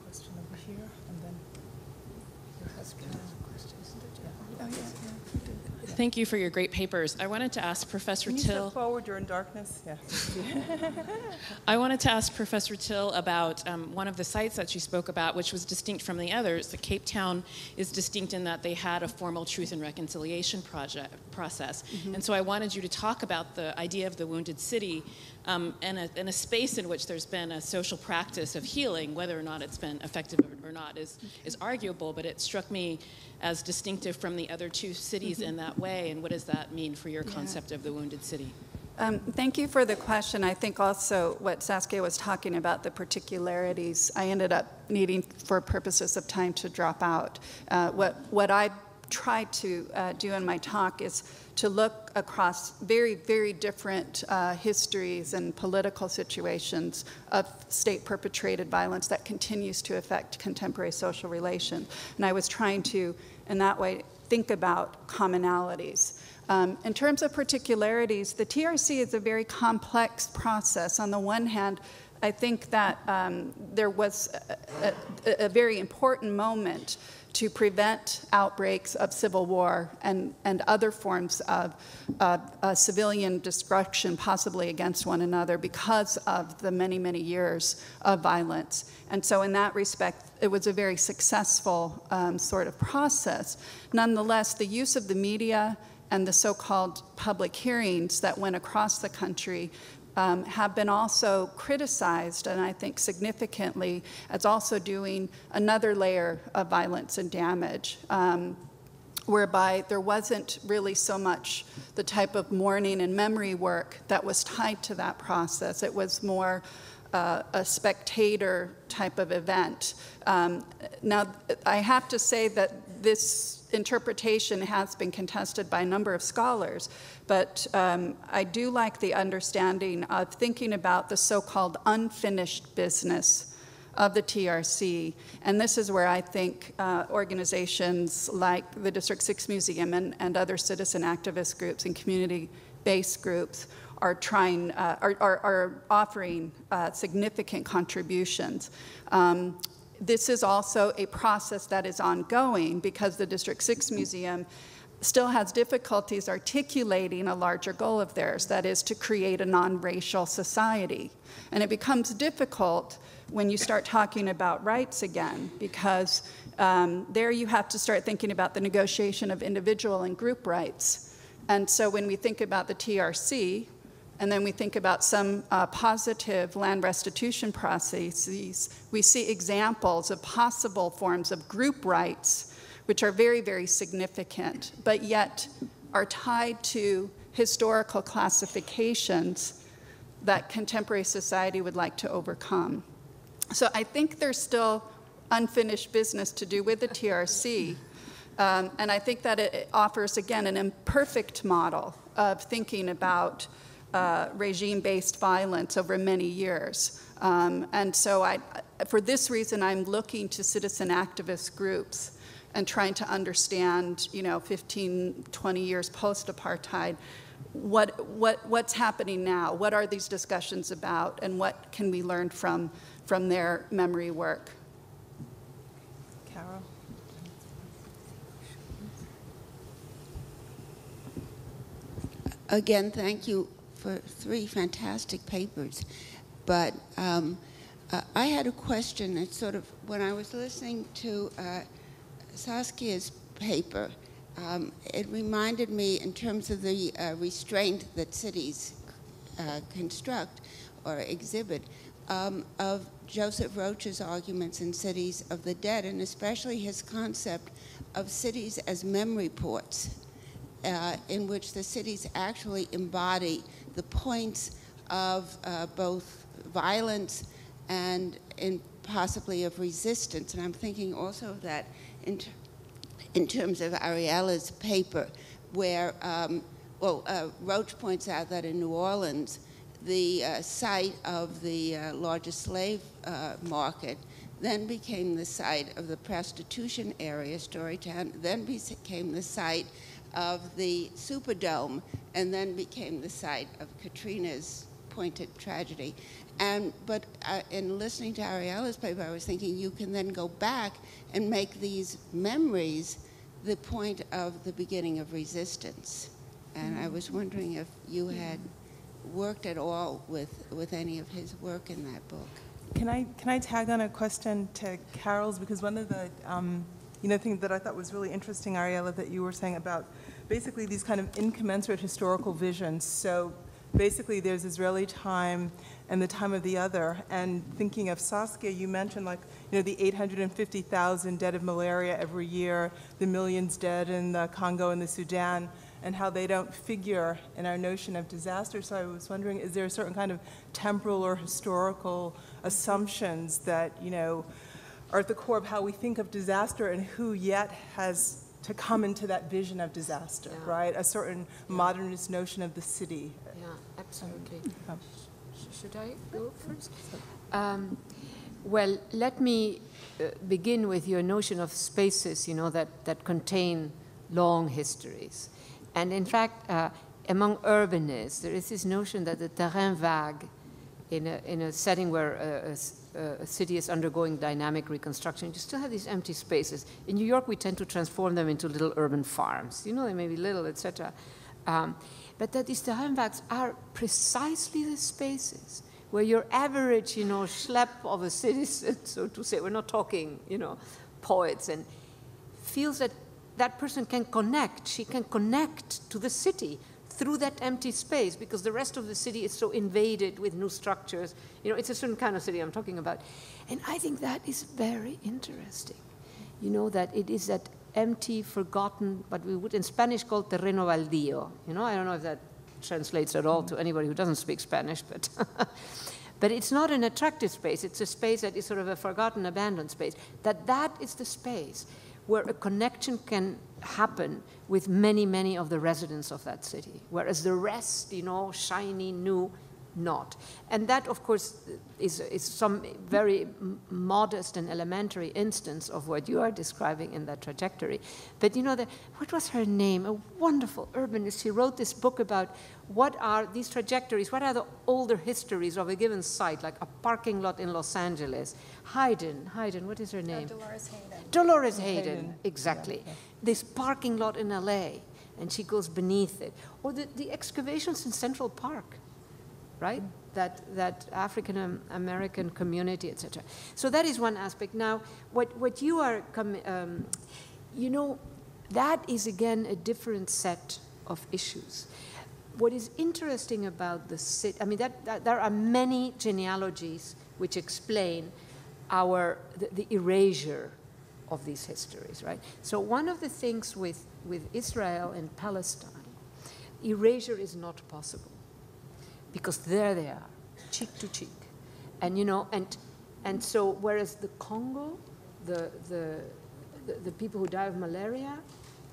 S3: question over here, and then
S8: Thank you for your great papers. I wanted to ask Professor
S3: Can you
S8: Till.
S3: step forward? You're in darkness. Yeah.
S8: I wanted to ask Professor Till about one of the sites that you spoke about, which was distinct from the others. The Cape Town is distinct in that they had a formal truth and reconciliation process. Mm-hmm. And so I wanted you to talk about the idea of the wounded city in a space in which there's been a social practice of healing. Whether or not it's been effective or not is arguable, but it struck me as distinctive from the other two cities in that way. And what does that mean for your concept of the wounded city?
S4: Thank you for the question. I think also what Saskia was talking about, the particularities, I ended up needing, for purposes of time, to drop out. What I tried to do in my talk is to look across very, very different histories and political situations of state-perpetrated violence that continues to affect contemporary social relations. And I was trying to, in that way, think about commonalities. In terms of particularities, the TRC is a very complex process. On the one hand, I think that there was a very important moment to prevent outbreaks of civil war and other forms of civilian destruction, possibly against one another, because of the many, many years of violence. And so in that respect, it was a very successful sort of process. Nonetheless, the use of the media and the so-called public hearings that went across the country have been also criticized, and I think significantly, as also doing another layer of violence and damage, whereby there wasn't really so much the type of mourning and memory work that was tied to that process. It was more a spectator type of event. Now, I have to say that this interpretation has been contested by a number of scholars, but I do like the understanding of thinking about the so-called unfinished business of the TRC. And this is where I think organizations like the District 6 Museum and other citizen activist groups and community-based groups are trying, are offering significant contributions. This is also a process that is ongoing because the District 6 Museum still has difficulties articulating a larger goal of theirs, that is to create a non-racial society. And it becomes difficult when you start talking about rights again, because there you have to start thinking about the negotiation of individual and group rights. And so when we think about the TRC, and then we think about some positive land restitution processes, we see examples of possible forms of group rights, which are very, very significant, but yet are tied to historical classifications that contemporary society would like to overcome. So I think there's still unfinished business to do with the TRC, and I think that it offers, again, an imperfect model of thinking about regime-based violence over many years. And so for this reason, I'm looking to citizen activist groups and trying to understand, 15, 20 years post-apartheid, what's happening now? What are these discussions about? And what can we learn from their memory work?
S3: Carol?
S9: Again, thank you for 3 fantastic papers. But I had a question. It's sort of, when I was listening to Saskia's paper, it reminded me, in terms of the restraint that cities construct or exhibit, of Joseph Roach's arguments in Cities of the Dead, and especially his concept of cities as memory ports, in which the cities actually embody the points of both violence and possibly of resistance. And I'm thinking also of that in terms of Ariela's paper, where, Roach points out that in New Orleans, the site of the largest slave market then became the site of the prostitution area, Storytown, then became the site of the Superdome, and then became the site of Katrina's pointed tragedy. But in listening to Ariela's paper, I was thinking you can then go back and make these memories the point of the beginning of resistance. And I was wondering if you had worked at all with any of his work in that book.
S3: Can I tag on a question to Carol's? Because one of the things that I thought was really interesting, Ariela, that you were saying about basically these kind of incommensurate historical visions. So basically there's Israeli time and the time of the other. And thinking of Saskia, you mentioned the 850,000 dead of malaria every year, the millions dead in the Congo and the Sudan, and how they don't figure in our notion of disaster. So I was wondering, is there a certain kind of temporal or historical assumptions that, are at the core of how we think of disaster, and who yet has to come into that vision of disaster, right? A certain modernist notion of the city.
S5: Yeah, absolutely. Should I go first? Well, let me begin with your notion of spaces, that contain long histories. And in fact, among urbanists, there is this notion that the terrain vague, in a setting where a city is undergoing dynamic reconstruction, you still have these empty spaces. In New York, we tend to transform them into little urban farms. They may be little, etc. But that these terrain vagues are precisely the spaces where your average, schlep of a citizen, so to say, we're not talking, poets, and feels that that person can connect, she can connect to the city through that empty space, because the rest of the city is so invaded with new structures. It's a certain kind of city I'm talking about. And I think that is very interesting, that it is that empty, forgotten, but we would in Spanish call terreno baldío. I don't know if that translates at all to anybody who doesn't speak Spanish, but but it's not an attractive space. It's a space that is sort of a forgotten, abandoned space. That is the space where a connection can happen with many, many of the residents of that city. Whereas the rest, shiny, new, not. And that, of course, is some very modest and elementary instance of what you are describing in that trajectory. But you know, what was her name? A wonderful urbanist. She wrote this book about what are these trajectories, what are the older histories of a given site, like a parking lot in Los Angeles. Hayden, what is her name?
S10: Dolores Hayden.
S5: Dolores Hayden, exactly. Yeah. This parking lot in LA, and she goes beneath it. Or the excavations in Central Park, right? That African American community, etc. So that is one aspect. Now, what you are, you know, that is again a different set of issues. What is interesting about the city, I mean, there are many genealogies which explain the erasure of these histories, right? So one of the things with Israel and Palestine, erasure is not possible, because there they are, cheek to cheek, and you know, and so whereas the Congo, the people who die of malaria,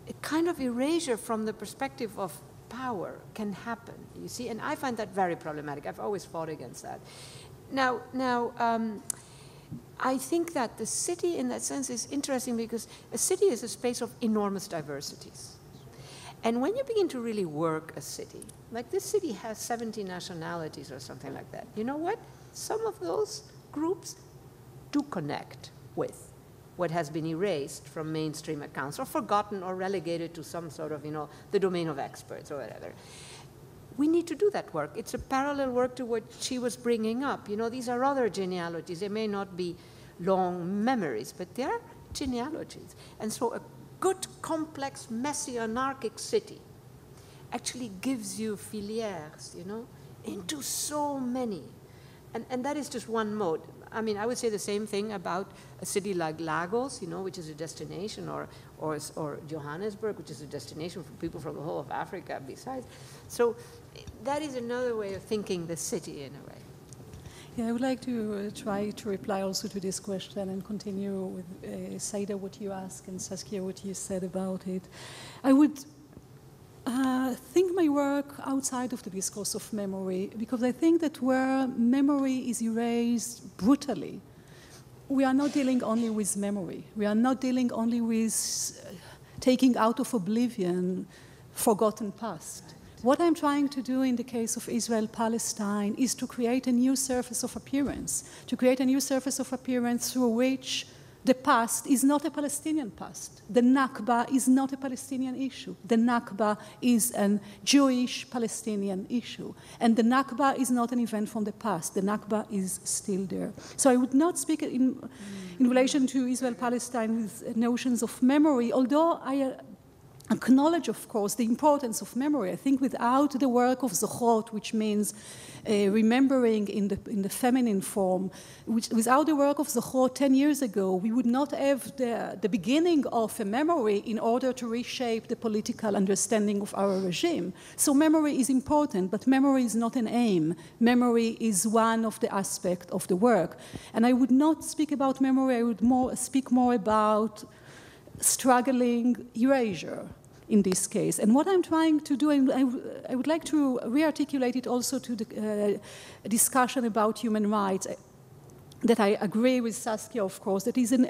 S5: a kind of erasure from the perspective of power can happen, you see, and I find that very problematic. I've always fought against that. Now, I think that the city in that sense is interesting because a city is a space of enormous diversities. And when you begin to really work a city, like this city has 70 nationalities or something like that, you know what? Some of those groups do connect with what has been erased from mainstream accounts or forgotten or relegated to some sort of, you know, the domain of experts or whatever. We need to do that work. It's a parallel work to what she was bringing up. You know, these are other genealogies. They may not be long memories, but they are genealogies. And so a good, complex, messy, anarchic city actually gives you filières, you know, into so many. And that is just one mode. I mean, I would say the same thing about a city like Lagos, you know, which is a destination, or Johannesburg, which is a destination for people from the whole of Africa besides. So that is another way of thinking the city in a way.
S6: Yeah, I would like to try to reply also to this question and continue with Saida, what you asked, and Saskia, what you said about it. I would think my work outside of the discourse of memory, because I think that where memory is erased brutally, we are not dealing only with memory. We are not dealing only with taking out of oblivion forgotten past. What I'm trying to do in the case of Israel-Palestine is to create a new surface of appearance, through which the past is not a Palestinian past. The Nakba is not a Palestinian issue. The Nakba is a Jewish-Palestinian issue. And the Nakba is not an event from the past. The Nakba is still there. So I would not speak in relation to Israel-Palestine with notions of memory, although I acknowledge, of course, the importance of memory. I think without the work of Zochot, which means remembering in the feminine form, without the work of Zochot 10 years ago, we would not have the beginning of a memory in order to reshape the political understanding of our regime. So memory is important, but memory is not an aim. Memory is one of the aspects of the work. And I would not speak about memory, I would speak more about struggling erasure in this case. And what I'm trying to do, and I would like to re-articulate it also to the discussion about human rights, that I agree with Saskia, of course, that is an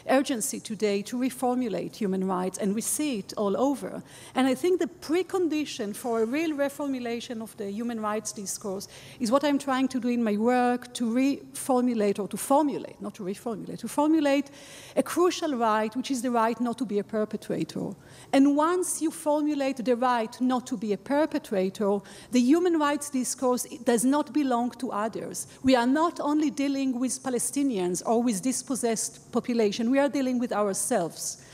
S6: urgency today to reformulate human rights, and we see it all over. And I think the precondition for a real reformulation of the human rights discourse is what I'm trying to do in my work, to reformulate, or to formulate, not to reformulate, to formulate a crucial right, which is the right not to be a perpetrator. And once you formulate the right not to be a perpetrator, the human rights discourse does not belong to others. We are not only dealing with Palestinians or with dispossessed population, we are dealing with ourselves.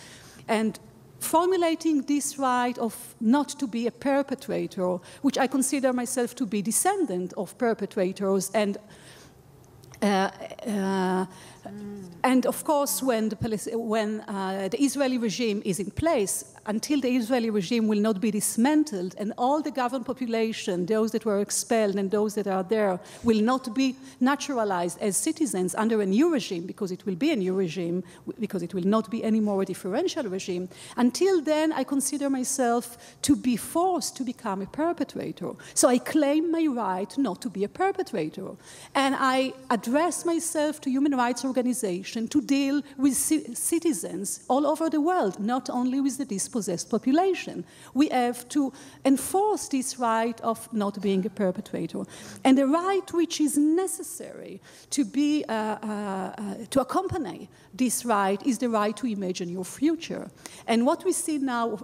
S6: And formulating this right of not to be a perpetrator, which I consider myself to be descendant of perpetrators, and of course, when the Israeli regime is in place, until the Israeli regime will not be dismantled and all the governed population, those that were expelled and those that are there, will not be naturalized as citizens under a new regime, because it will be a new regime, because it will not be anymore a differential regime, until then I consider myself to be forced to become a perpetrator. So I claim my right not to be a perpetrator. And I address myself to human rights organizations to deal with citizens all over the world, not only with the dispossessed population. We have to enforce this right of not being a perpetrator. And the right which is necessary to be, to accompany this right is the right to imagine your future. And what we see now,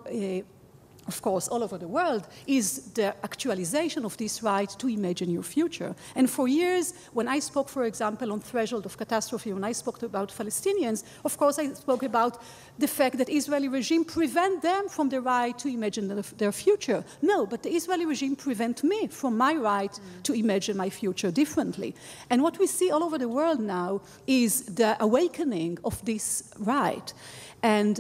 S6: of course, all over the world, is the actualization of this right to imagine your future. And for years, when I spoke, for example, on Threshold of Catastrophe, when I spoke about Palestinians, of course, I spoke about the fact that Israeli regime prevent them from the right to imagine their future. No, but the Israeli regime prevent me from my right to imagine my future differently. And what we see all over the world now is the awakening of this right. And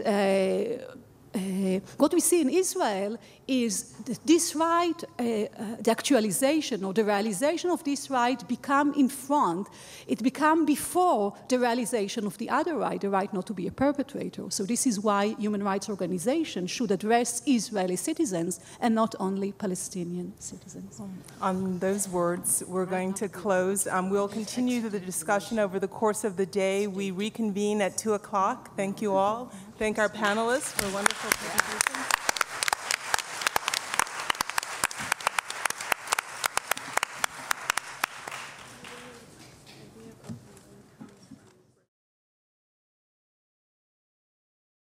S6: what we see in Israel is that this right, the actualization or the realization of this right become in front. It become before the realization of the other right, the right not to be a perpetrator. So this is why human rights organizations should address Israeli citizens and not only Palestinian citizens.
S3: On those words, we're going to close. We'll continue the discussion over the course of the day. We reconvene at 2 o'clock. Thank you all. Thank our panelists for wonderful presentations.